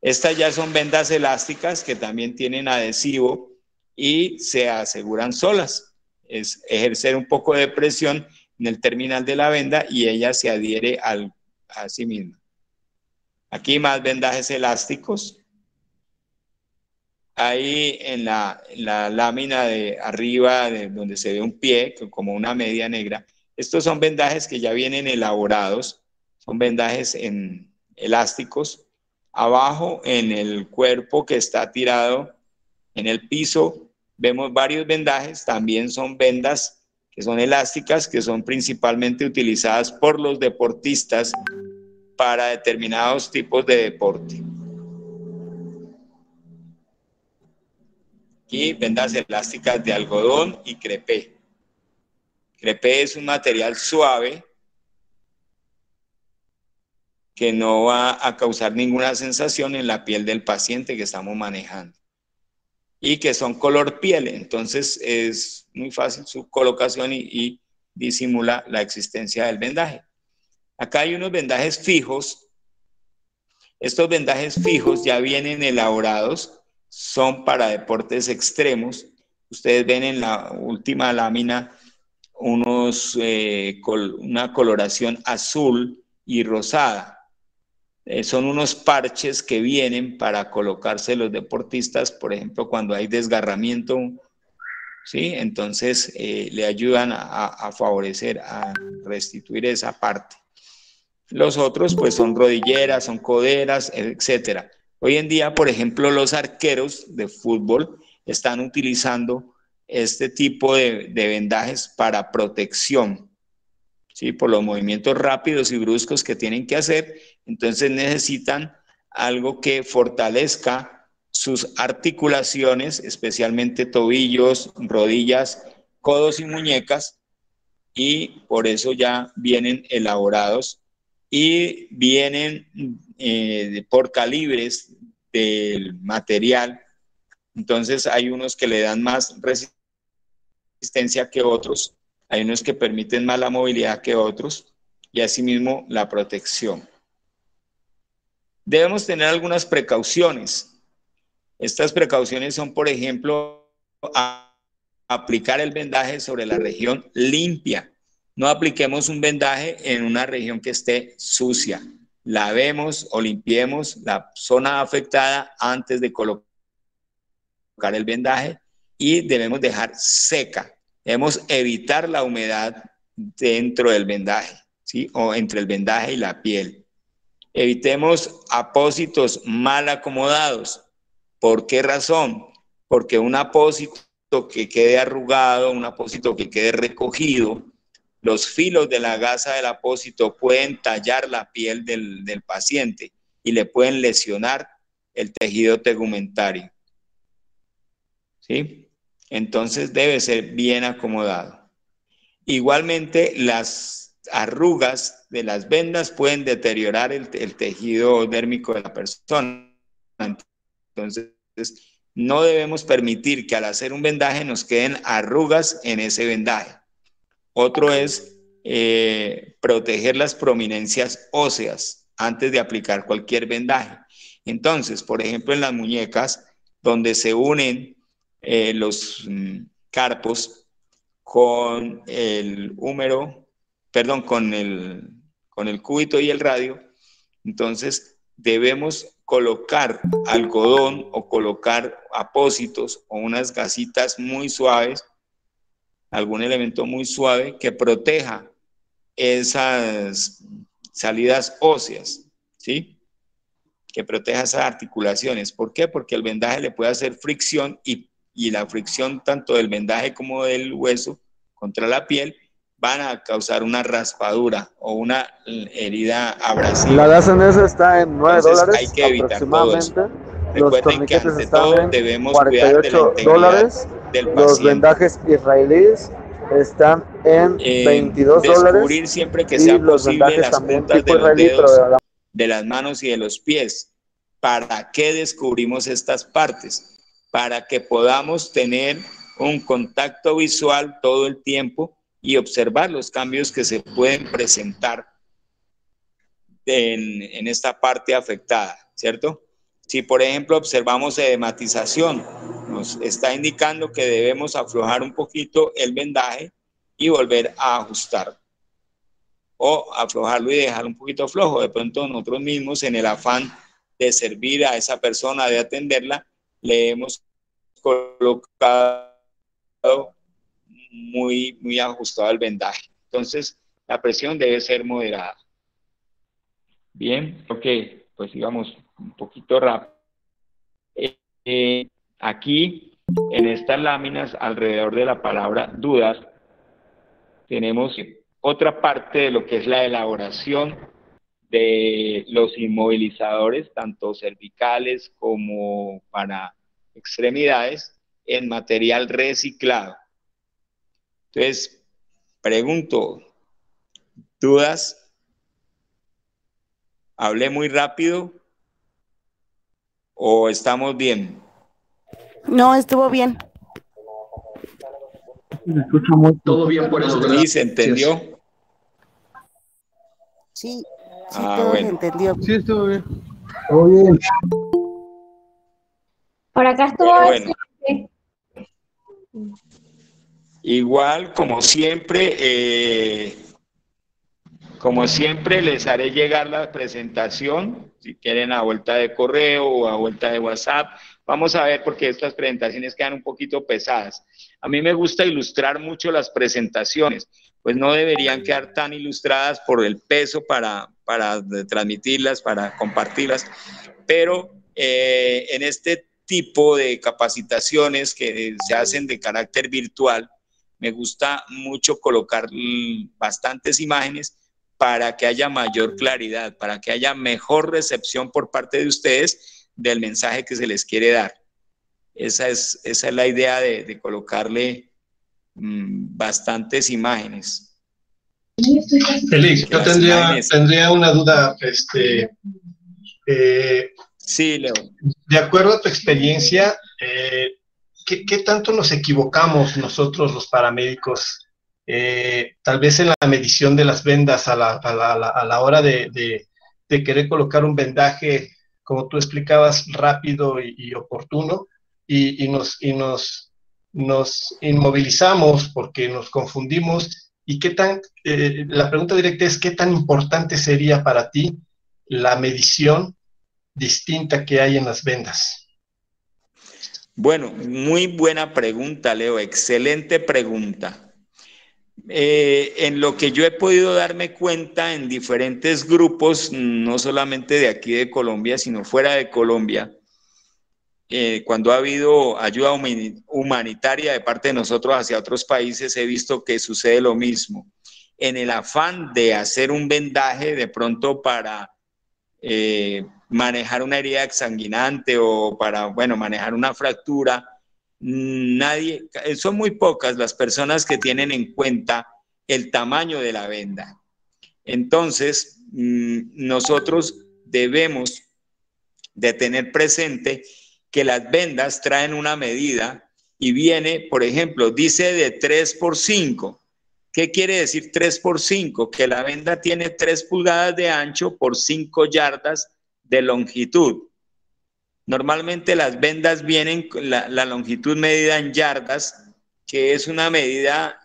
Estas ya son vendas elásticas que también tienen adhesivo y se aseguran solas. Es ejercer un poco de presión en el terminal de la venda y ella se adhiere a sí misma. Aquí más vendajes elásticos. Ahí en la lámina de arriba, donde se ve un pie, como una media negra, estos son vendajes que ya vienen elaborados, son vendajes elásticos. Abajo, en el cuerpo que está tirado en el piso, vemos varios vendajes, también son vendas que son elásticas, que son principalmente utilizadas por los deportistas para determinados tipos de deporte. Aquí vendas elásticas de algodón y crepé. Crepé es un material suave que no va a causar ninguna sensación en la piel del paciente que estamos manejando. Y que son color piel, entonces es muy fácil su colocación y disimula la existencia del vendaje. Acá hay unos vendajes fijos. Estos vendajes fijos ya vienen elaborados, son para deportes extremos. Ustedes ven en la última lámina una coloración azul y rosada. Son unos parches que vienen para colocarse los deportistas, por ejemplo, cuando hay desgarramiento, ¿sí? Entonces le ayudan a favorecer, a restituir esa parte. Los otros pues son rodilleras, son coderas, etcétera. Hoy en día, por ejemplo, los arqueros de fútbol están utilizando este tipo de vendajes para protección, ¿sí? Por los movimientos rápidos y bruscos que tienen que hacer, entonces necesitan algo que fortalezca sus articulaciones, especialmente tobillos, rodillas, codos y muñecas, y por eso ya vienen elaborados y vienen por calibres del material. Entonces hay unos que le dan más resistencia que otros, hay unos que permiten más la movilidad que otros, y asimismo la protección. Debemos tener algunas precauciones. Estas precauciones son, por ejemplo, aplicar el vendaje sobre la región limpia. No apliquemos un vendaje en una región que esté sucia. Lavemos o limpiemos la zona afectada antes de colocar colocar el vendaje y debemos dejar seca. Debemos evitar la humedad dentro del vendaje, ¿sí? O entre el vendaje y la piel. Evitemos apósitos mal acomodados. ¿Por qué razón? Porque un apósito que quede arrugado, un apósito que quede recogido, los filos de la gasa del apósito pueden tallar la piel del paciente y le pueden lesionar el tejido tegumentario, ¿sí? Entonces debe ser bien acomodado. Igualmente, las arrugas de las vendas pueden deteriorar el tejido dérmico de la persona. Entonces, no debemos permitir que al hacer un vendaje nos queden arrugas en ese vendaje. Otro es proteger las prominencias óseas antes de aplicar cualquier vendaje. Entonces, por ejemplo, en las muñecas, donde se unen los carpos con el húmero, perdón, con el cúbito y el radio, entonces debemos colocar algodón o colocar apósitos o unas gasitas muy suaves, algún elemento muy suave que proteja esas salidas óseas, ¿sí? Que proteja esas articulaciones. ¿Por qué? Porque el vendaje le puede hacer fricción y la fricción tanto del vendaje como del hueso contra la piel van a causar una raspadura o una herida abrasiva. La gas en eso está en $9. Entonces, hay que evitar todo eso. Recuerden que ante todo debemos cuidar de la integridad del paciente. Los vendajes israelíes están en $22. Descubrir siempre que sea posible las puntas de los dedos de las manos y de los pies. ¿Para qué descubrimos estas partes? Para que podamos tener un contacto visual todo el tiempo y observar los cambios que se pueden presentar en esta parte afectada, ¿cierto? Si, por ejemplo, observamos edematización, nos está indicando que debemos aflojar un poquito el vendaje y volver a ajustar. O aflojarlo y dejarlo un poquito flojo. De pronto nosotros mismos, en el afán de servir a esa persona, de atenderla, le hemos colocado muy ajustado el vendaje. Entonces, la presión debe ser moderada. Bien, ok, pues sigamos un poquito rápido. Aquí, en estas láminas, alrededor de la palabra dudas, tenemos otra parte de lo que es la elaboración de los inmovilizadores, tanto cervicales como para extremidades, en material reciclado. Entonces, pregunto, ¿dudas? ¿Hablé muy rápido o estamos bien? No, estuvo bien. Todo bien por eso. ¿Sí se entendió? Sí, todo se entendió. Sí, estuvo bien. Todo bien. Por acá estuvo bueno. Igual, como siempre, les haré llegar la presentación, si quieren a vuelta de correo o a vuelta de WhatsApp. Vamos a ver, porque estas presentaciones quedan un poquito pesadas. A mí me gusta ilustrar mucho las presentaciones, pues no deberían quedar tan ilustradas por el peso para transmitirlas, para compartirlas, pero en este tipo de capacitaciones que se hacen de carácter virtual, me gusta mucho colocar bastantes imágenes para que haya mayor claridad, para que haya mejor recepción por parte de ustedes del mensaje que se les quiere dar. Esa es la idea de colocarle bastantes imágenes. Félix, yo tendría una duda. Sí, Leo. De acuerdo a tu experiencia, ¿qué tanto nos equivocamos nosotros los paramédicos? Tal vez en la medición de las vendas a la hora de querer colocar un vendaje, como tú explicabas, rápido y oportuno, y nos inmovilizamos porque nos confundimos. ¿Y la pregunta directa es, qué tan importante sería para ti la medición distinta que hay en las vendas? Bueno, muy buena pregunta, Leo, excelente pregunta. En lo que yo he podido darme cuenta en diferentes grupos, no solamente de aquí de Colombia, sino fuera de Colombia, cuando ha habido ayuda humanitaria de parte de nosotros hacia otros países, he visto que sucede lo mismo. En el afán de hacer un vendaje de pronto para manejar una herida exsanguinante o para, bueno, manejar una fractura, son muy pocas las personas que tienen en cuenta el tamaño de la venda. Entonces, nosotros debemos de tener presente que las vendas traen una medida y viene, por ejemplo, dice de 3x5. ¿Qué quiere decir 3x5? Que la venda tiene 3 pulgadas de ancho por 5 yardas de longitud. Normalmente las vendas vienen con la longitud medida en yardas, que es una medida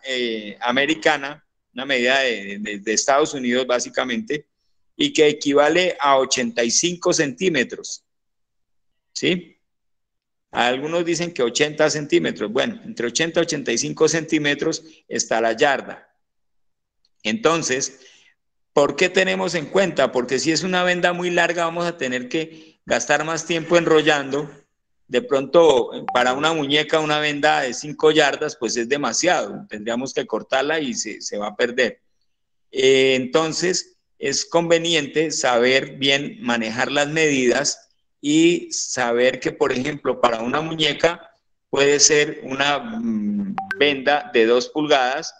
americana, una medida de Estados Unidos básicamente, y que equivale a 85 centímetros. ¿Sí? Algunos dicen que 80 centímetros. Bueno, entre 80 y 85 centímetros está la yarda. Entonces, ¿por qué tenemos en cuenta? Porque si es una venda muy larga, vamos a tener que gastar más tiempo enrollando. De pronto, para una muñeca, una venda de 5 yardas, pues es demasiado. Tendríamos que cortarla y se va a perder. Entonces, es conveniente saber bien manejar las medidas y saber que, por ejemplo, para una muñeca puede ser una venda de 2 pulgadas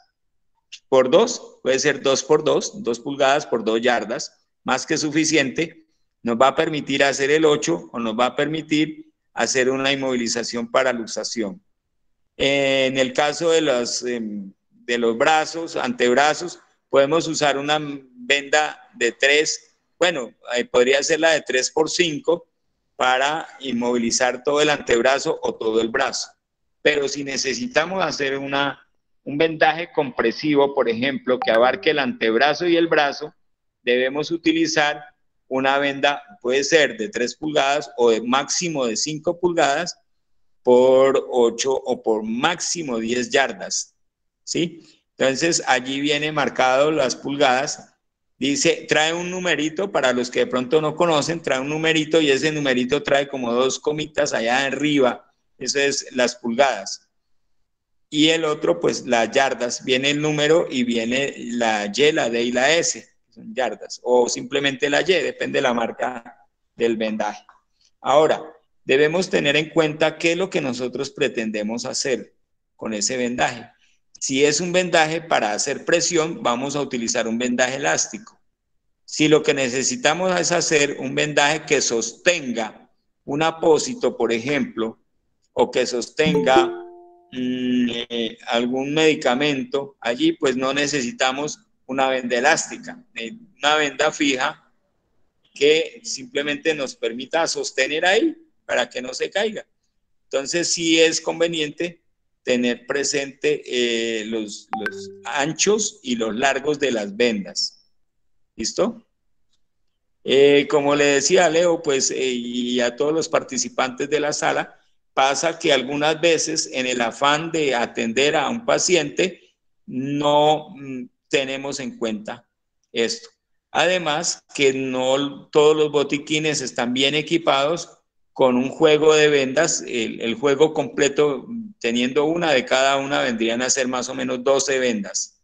por 2, puede ser 2 por 2, 2 pulgadas por 2 yardas, más que suficiente. Nos va a permitir hacer el 8 o nos va a permitir hacer una inmovilización para luxación. En el caso de los brazos, antebrazos, podemos usar una venda de 3, bueno, podría ser la de 3x5 para inmovilizar todo el antebrazo o todo el brazo. Pero si necesitamos hacer un vendaje compresivo, por ejemplo, que abarque el antebrazo y el brazo, debemos utilizar una venda, puede ser de 3 pulgadas o de máximo de 5 pulgadas por 8 o por máximo 10 yardas, ¿sí? Entonces, allí viene marcado las pulgadas. Dice, trae un numerito, para los que de pronto no conocen, trae un numerito y ese numerito trae como 2 comitas allá arriba. Eso es las pulgadas. Y el otro, pues las yardas. Viene el número y viene la Y, la D y la S. Son yardas. O simplemente la Y, depende de la marca del vendaje. Ahora, debemos tener en cuenta qué es lo que nosotros pretendemos hacer con ese vendaje. Si es un vendaje para hacer presión, vamos a utilizar un vendaje elástico. Si lo que necesitamos es hacer un vendaje que sostenga un apósito, por ejemplo, o que sostenga algún medicamento, allí pues no necesitamos una venda elástica, una venda fija que simplemente nos permita sostener ahí para que no se caiga. Entonces sí es conveniente tener presente los anchos y los largos de las vendas. ¿Listo? Como le decía a Leo, pues, y a todos los participantes de la sala, pasa que algunas veces en el afán de atender a un paciente no tenemos en cuenta esto. Además, que no todos los botiquines están bien equipados con un juego de vendas. El juego completo, teniendo una de cada una, vendrían a ser más o menos 12 vendas.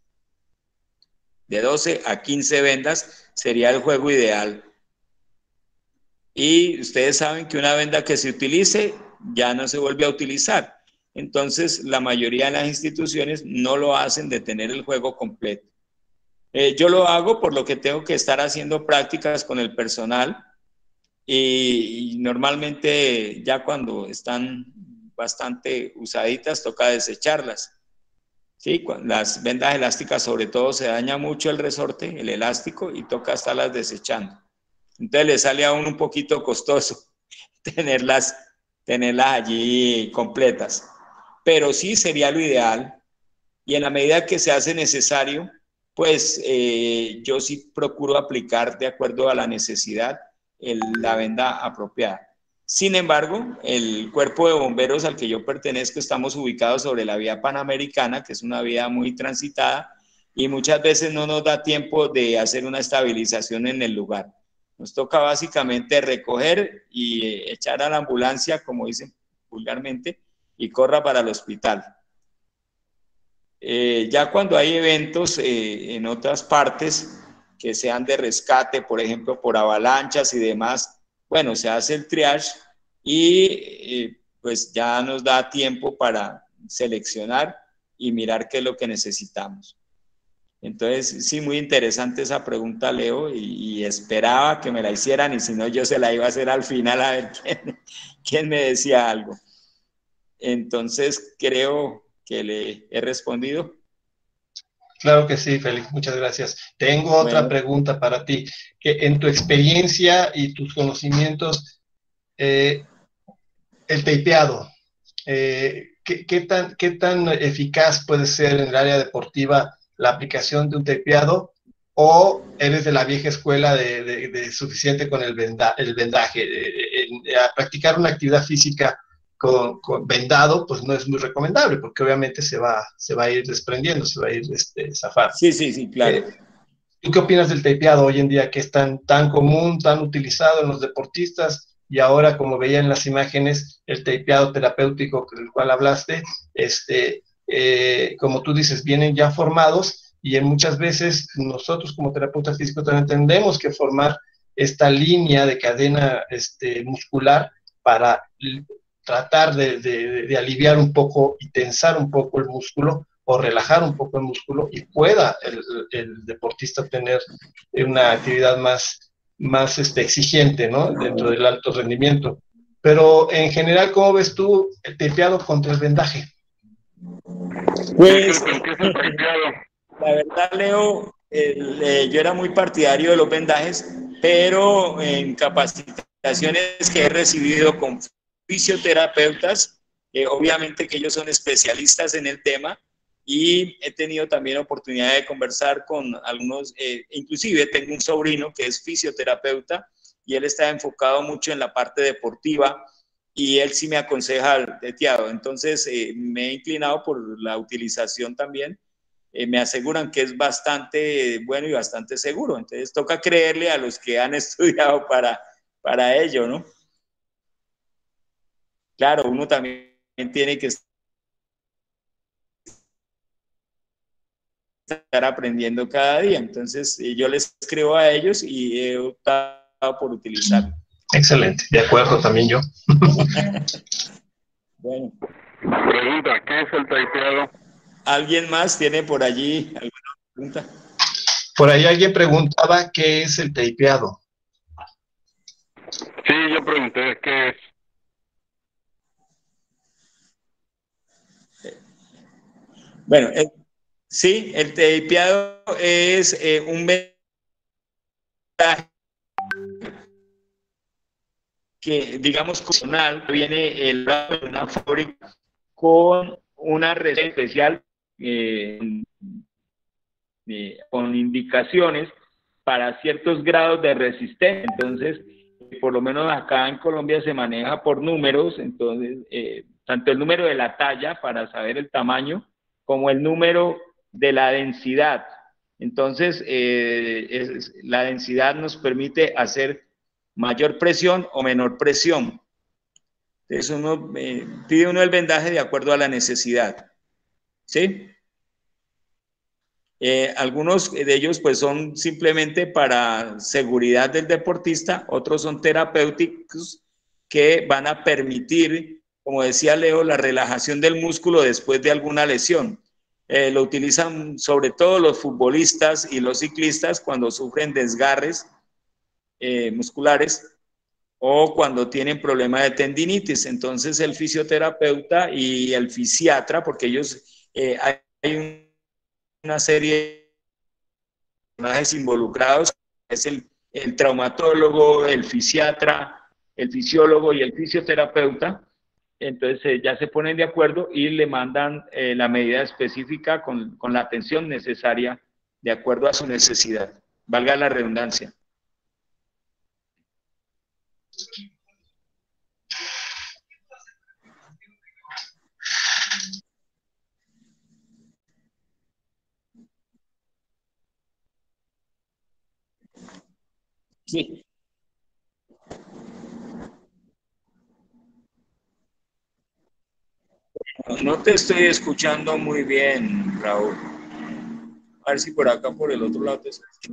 De 12 a 15 vendas sería el juego ideal. Y ustedes saben que una venda que se utilice ya no se vuelve a utilizar. Entonces, la mayoría de las instituciones no lo hacen de tener el juego completo. Yo lo hago por lo que tengo que estar haciendo prácticas con el personal. Y normalmente ya cuando están bastante usaditas toca desecharlas. ¿Sí? Las vendas elásticas sobre todo se daña mucho el resorte, el elástico, y toca estarlas desechando. Entonces le sale a uno un poquito costoso tenerlas allí completas. Pero sí sería lo ideal, y en la medida que se hace necesario, pues yo sí procuro aplicar de acuerdo a la necesidad la venda apropiada. Sin embargo, el cuerpo de bomberos al que yo pertenezco estamos ubicados sobre la vía Panamericana, que es una vía muy transitada, y muchas veces no nos da tiempo de hacer una estabilización en el lugar. Nos toca básicamente recoger y echar a la ambulancia, como dicen vulgarmente, y corra para el hospital. Ya cuando hay eventos en otras partes que sean de rescate, por ejemplo, por avalanchas y demás, bueno, se hace el triage y pues ya nos da tiempo para seleccionar y mirar qué es lo que necesitamos. Entonces, sí, muy interesante esa pregunta, Leo, y esperaba que me la hicieran, y si no, yo se la iba a hacer al final a ver quién me decía algo. Entonces, creo que le he respondido. Claro que sí, Félix, muchas gracias. Tengo otra pregunta para ti, que en tu experiencia y tus conocimientos, el tapeado, ¿qué tan eficaz puede ser en el área deportiva la aplicación de un tapeado, o eres de la vieja escuela de suficiente con el vendaje? A practicar una actividad física con vendado, pues no es muy recomendable, porque obviamente se va a ir desprendiendo, se va a ir zafando. Sí, claro. ¿Tú qué opinas del tapeado hoy en día, que es tan común, tan utilizado en los deportistas? Y ahora, como veía en las imágenes, el tapeado terapéutico del cual hablaste, como tú dices, vienen ya formados, y muchas veces nosotros como terapeutas físicos también tendemos que formar esta línea de cadena muscular para tratar de aliviar un poco y tensar un poco el músculo, o relajar un poco el músculo, y pueda el deportista tener una actividad más exigente, ¿no?, dentro del alto rendimiento. Pero en general, ¿cómo ves tú el tapeado contra el vendaje? Pues, la verdad, Leo, yo era muy partidario de los vendajes, pero en capacitaciones que he recibido con fisioterapeutas, obviamente que ellos son especialistas en el tema, y he tenido también oportunidad de conversar con algunos, inclusive tengo un sobrino que es fisioterapeuta, y él está enfocado mucho en la parte deportiva, y él sí me aconseja el tapeado. Entonces me he inclinado por la utilización también. Me aseguran que es bastante bueno y bastante seguro. Entonces toca creerle a los que han estudiado para ello, ¿no? Claro, uno también tiene que estar aprendiendo cada día. Entonces yo les escribo a ellos y he optado por utilizarlo. Excelente, de acuerdo también yo. Bueno. Pregunta, ¿qué es el tapeado? ¿Alguien más tiene por allí alguna pregunta? Por ahí alguien preguntaba qué es el tapeado. Sí, yo pregunté qué es. Bueno, sí, el tapeado es un vendaje que, digamos, viene el de una fábrica con una receta especial con indicaciones para ciertos grados de resistencia. Entonces, por lo menos acá en Colombia se maneja por números. Entonces, tanto el número de la talla para saber el tamaño, como el número de la densidad. Entonces, la densidad nos permite hacer mayor presión o menor presión. Entonces, pide uno el vendaje de acuerdo a la necesidad. ¿Sí? Algunos de ellos pues son simplemente para seguridad del deportista, otros son terapéuticos que van a permitir, como decía Leo, la relajación del músculo después de alguna lesión. Lo utilizan sobre todo los futbolistas y los ciclistas cuando sufren desgarres musculares, o cuando tienen problemas de tendinitis. Entonces el fisioterapeuta y el fisiatra, porque ellos, hay una serie de personajes involucrados, es el traumatólogo, el fisiatra, el fisiólogo y el fisioterapeuta. Entonces ya se ponen de acuerdo y le mandan la medida específica con la atención necesaria de acuerdo a su necesidad, valga la redundancia. Sí. No te estoy escuchando muy bien, Raúl. A ver si por acá, por el otro lado te escucho.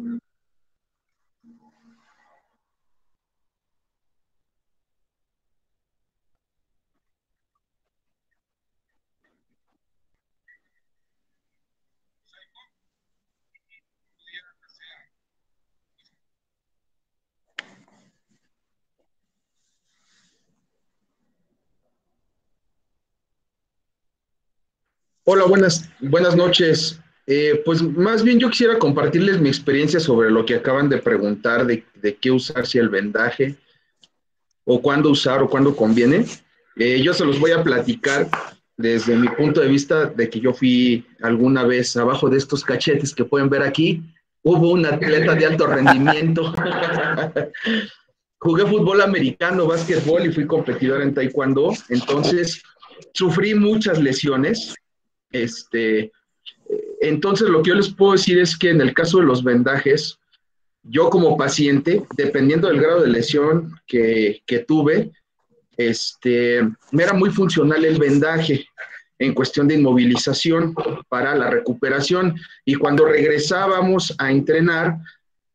Hola, buenas noches. Pues más bien yo quisiera compartirles mi experiencia sobre lo que acaban de preguntar de qué usar, si el vendaje, o cuándo usar o cuándo conviene. Yo se los voy a platicar desde mi punto de vista de que yo fui alguna vez abajo de estos cachetes que pueden ver aquí. Hubo un atleta de alto rendimiento. Jugué fútbol americano, básquetbol y fui competidor en taekwondo. Entonces, sufrí muchas lesiones. Entonces, lo que yo les puedo decir es que en el caso de los vendajes, yo como paciente, dependiendo del grado de lesión que tuve, me era muy funcional el vendaje en cuestión de inmovilización para la recuperación. Y cuando regresábamos a entrenar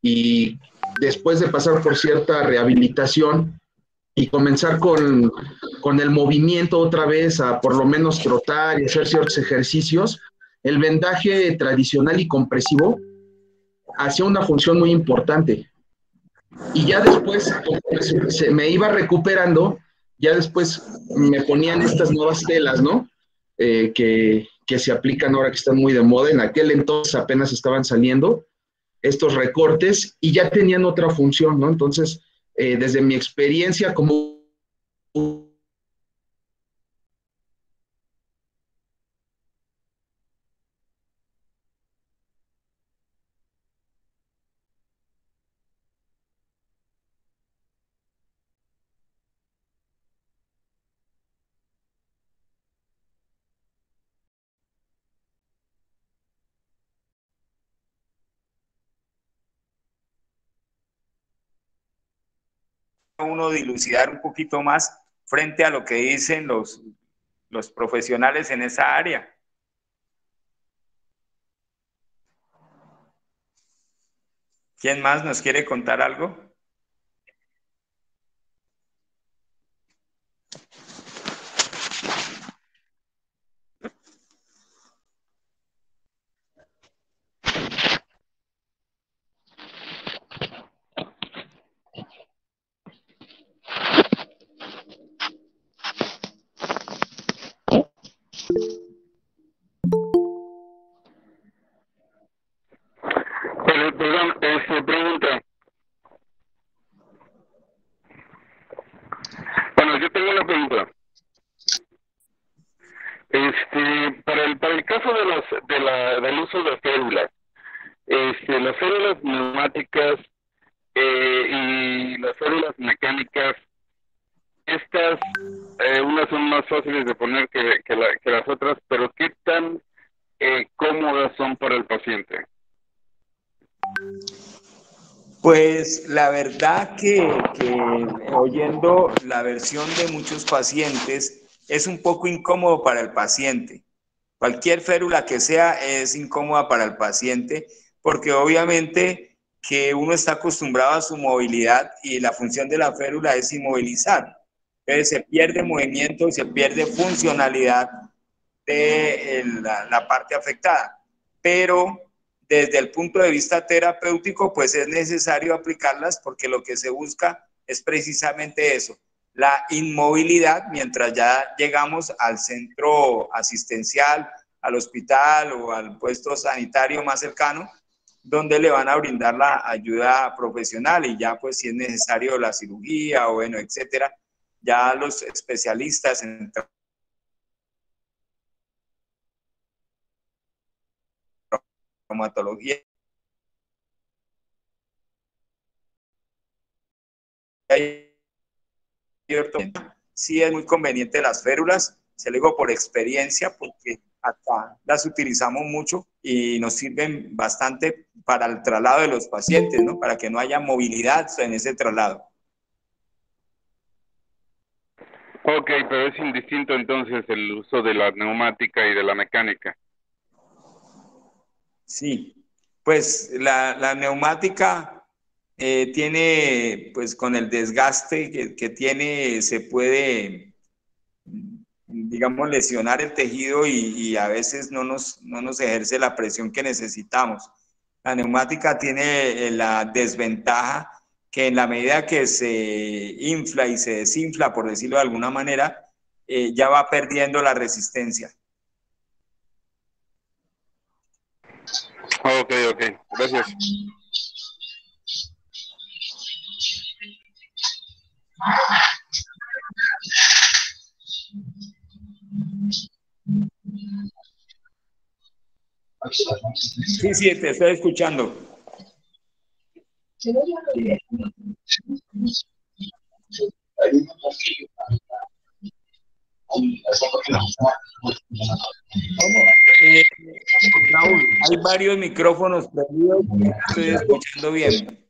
y después de pasar por cierta rehabilitación y comenzar con el movimiento otra vez a por lo menos trotar y hacer ciertos ejercicios, el vendaje tradicional y compresivo hacía una función muy importante. Y ya después, como se me iba recuperando, ya después me ponían estas nuevas telas, ¿no? Que se aplican ahora que están muy de moda. En aquel entonces apenas estaban saliendo estos recortes y ya tenían otra función, ¿no? Entonces, desde mi experiencia como uno dilucidar un poquito más frente a lo que dicen los profesionales en esa área. ¿Quién más nos quiere contar algo? Perdón, pregunta. Bueno, yo tengo una pregunta. Para el caso del uso de férulas, las férulas neumáticas y las férulas mecánicas, estas, unas son más fáciles de poner que las otras, pero ¿qué tan cómodas son para el paciente? Pues la verdad que oyendo la versión de muchos pacientes es un poco incómodo para el paciente. Cualquier férula que sea es incómoda para el paciente porque obviamente que uno está acostumbrado a su movilidad y la función de la férula es inmovilizar. Entonces se pierde movimiento y se pierde funcionalidad de la parte afectada. Pero desde el punto de vista terapéutico, pues es necesario aplicarlas porque lo que se busca es precisamente eso, la inmovilidad mientras ya llegamos al centro asistencial, al hospital o al puesto sanitario más cercano, donde le van a brindar la ayuda profesional y ya pues si es necesario la cirugía o bueno, etcétera, ya los especialistas en traumatología sí es muy conveniente las férulas, se lo digo por experiencia, porque acá las utilizamos mucho y nos sirven bastante para el traslado de los pacientes, ¿no? Para que no haya movilidad en ese traslado. Ok, pero es indistinto entonces el uso de la neumática y de la mecánica. Sí, pues la neumática tiene, pues con el desgaste que tiene, se puede, digamos, lesionar el tejido y a veces no nos ejerce la presión que necesitamos. La neumática tiene la desventaja que en la medida que se infla y se desinfla, por decirlo de alguna manera, ya va perdiendo la resistencia. Ok, gracias. Sí, te estoy escuchando. Raúl, hay varios micrófonos prendidos, estoy escuchando bien.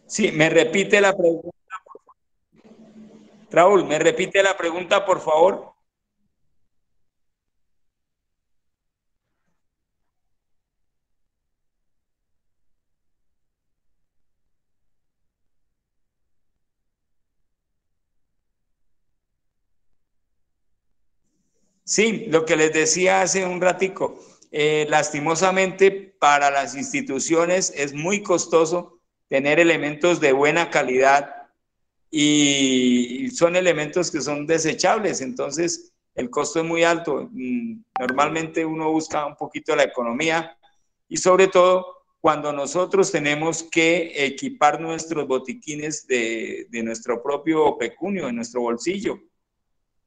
Sí, me repite la pregunta. Raúl, ¿me repite la pregunta, por favor? Sí, lo que les decía hace un ratico, lastimosamente para las instituciones es muy costoso tener elementos de buena calidad y son elementos que son desechables, entonces el costo es muy alto. Normalmente uno busca un poquito la economía y sobre todo cuando nosotros tenemos que equipar nuestros botiquines de nuestro propio pecunio, de nuestro bolsillo.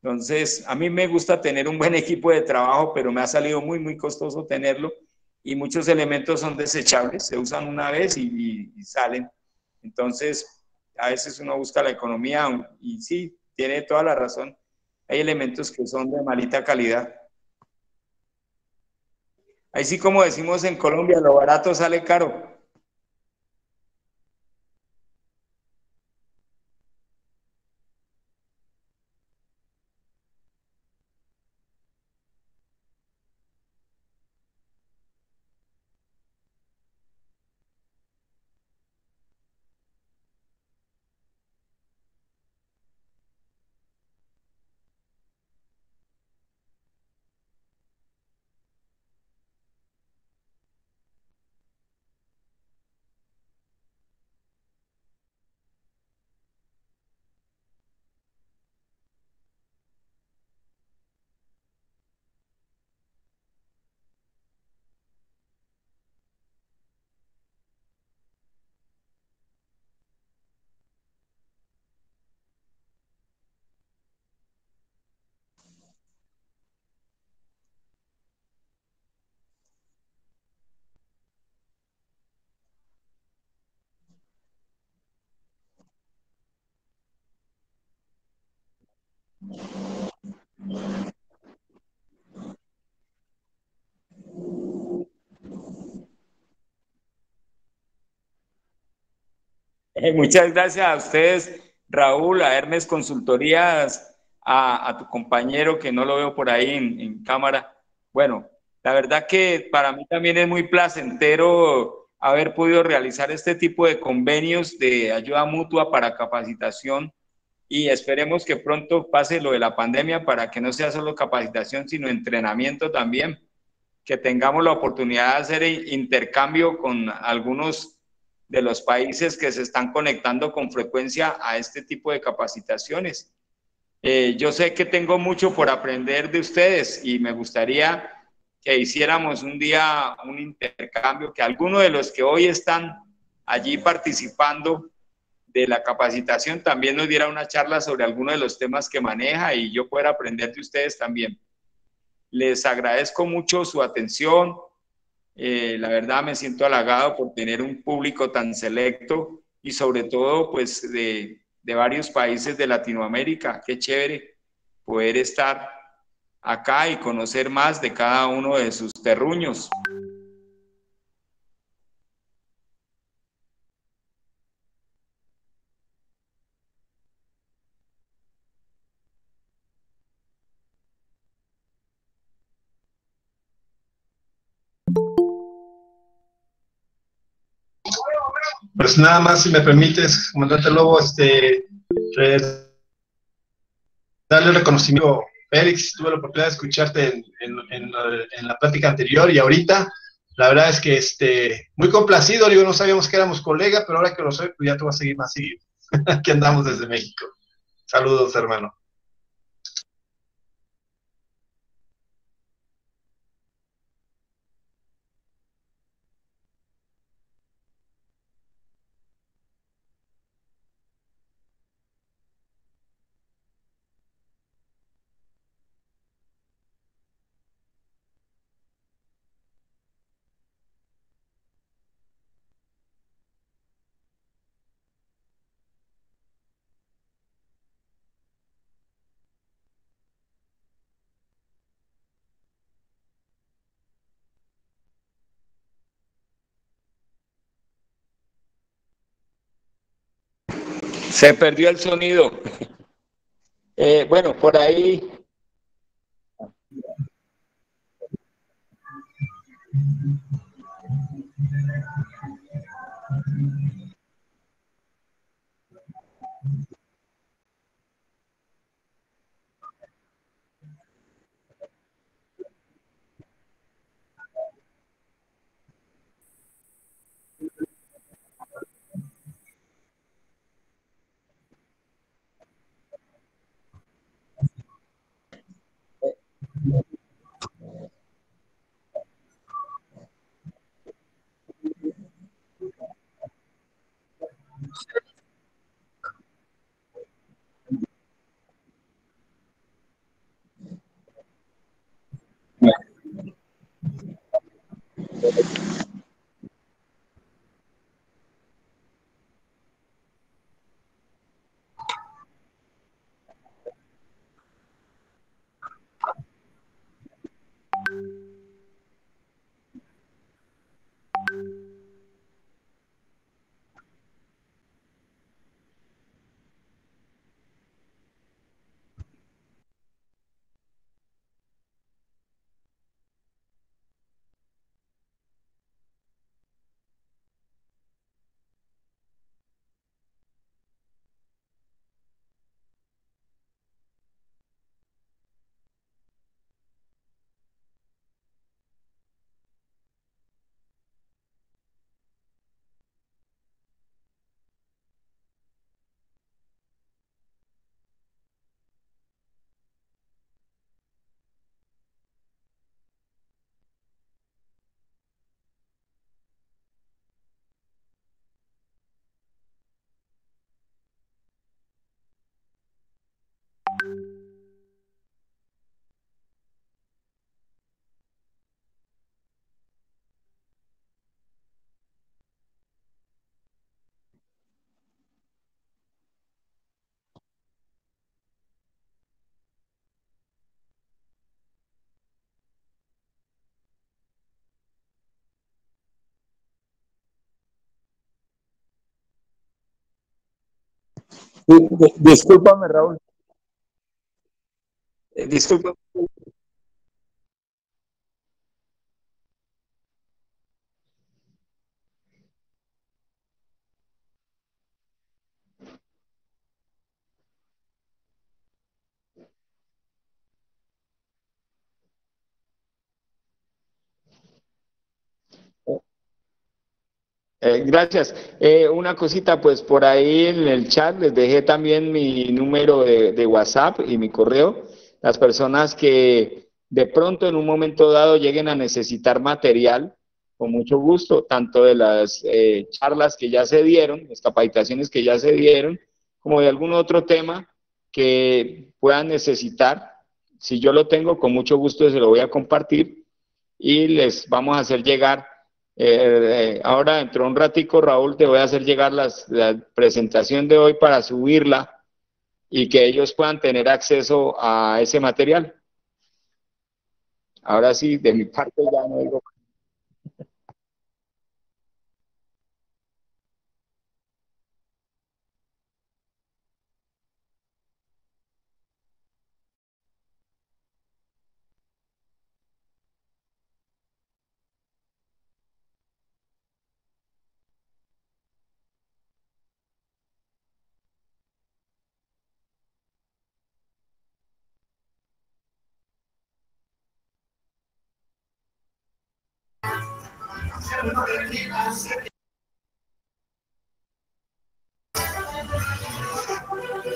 Entonces, a mí me gusta tener un buen equipo de trabajo, pero me ha salido muy costoso tenerlo y muchos elementos son desechables, se usan una vez y salen. Entonces, a veces uno busca la economía y sí, tiene toda la razón. Hay elementos que son de malita calidad. Ahí sí, como decimos en Colombia, lo barato sale caro. Muchas gracias a ustedes, Raúl, a Hermes Consultorías, a tu compañero que no lo veo por ahí en cámara. Bueno, la verdad que para mí también es muy placentero haber podido realizar este tipo de convenios de ayuda mutua para capacitación y esperemos que pronto pase lo de la pandemia para que no sea solo capacitación, sino entrenamiento también, que tengamos la oportunidad de hacer intercambio con algunos de los países que se están conectando con frecuencia a este tipo de capacitaciones. Yo sé que tengo mucho por aprender de ustedes y me gustaría que hiciéramos un día un intercambio, que algunos de los que hoy están allí participando de la capacitación también nos diera una charla sobre alguno de los temas que maneja y yo pueda aprender de ustedes también. Les agradezco mucho su atención. La verdad me siento halagado por tener un público tan selecto y sobre todo pues de varios países de Latinoamérica. Qué chévere poder estar acá y conocer más de cada uno de sus terruños. Pues nada más, si me permites, comandante Lobo, darle reconocimiento. Félix, tuve la oportunidad de escucharte en la plática anterior y ahorita, la verdad es que muy complacido, digo, no sabíamos que éramos colegas, pero ahora que lo soy, pues ya te voy a seguir más seguido. Aquí andamos desde México. Saludos, hermano. Se perdió el sonido. Bueno, por ahí. Discúlpame, Raúl. Disculpa. Gracias. Una cosita, pues por ahí en el chat les dejé también mi número de WhatsApp y mi correo. Las personas que de pronto en un momento dado lleguen a necesitar material con mucho gusto, tanto de las charlas que ya se dieron, las capacitaciones que ya se dieron, como de algún otro tema que puedan necesitar. Si yo lo tengo, con mucho gusto se lo voy a compartir y les vamos a hacer llegar. Ahora, dentro de un ratico, Raúl, te voy a hacer llegar la presentación de hoy para subirla y que ellos puedan tener acceso a ese material. Ahora sí, de mi parte ya no digo.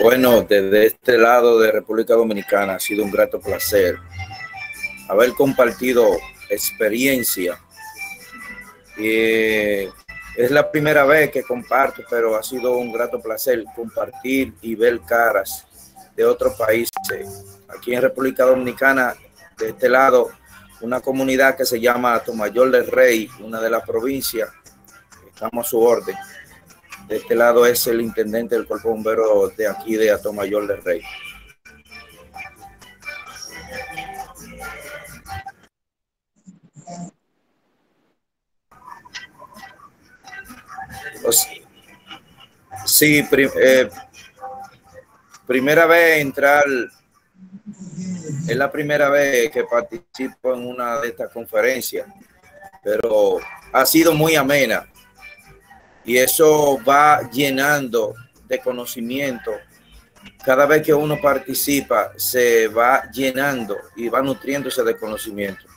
Bueno, desde este lado de República Dominicana ha sido un grato placer haber compartido experiencia. Es la primera vez que comparto, pero ha sido un grato placer compartir y ver caras de otros países. Aquí en República Dominicana, de este lado, una comunidad que se llama Atomayor del Rey, una de las provincias. Estamos a su orden. De este lado es el intendente del Cuerpo Bombero de aquí de Atomayor del Rey. Sí, primera vez entrar, es la primera vez que participo en una de estas conferencias, pero ha sido muy amena y eso va llenando de conocimiento. Cada vez que uno participa se va llenando y va nutriéndose de conocimiento.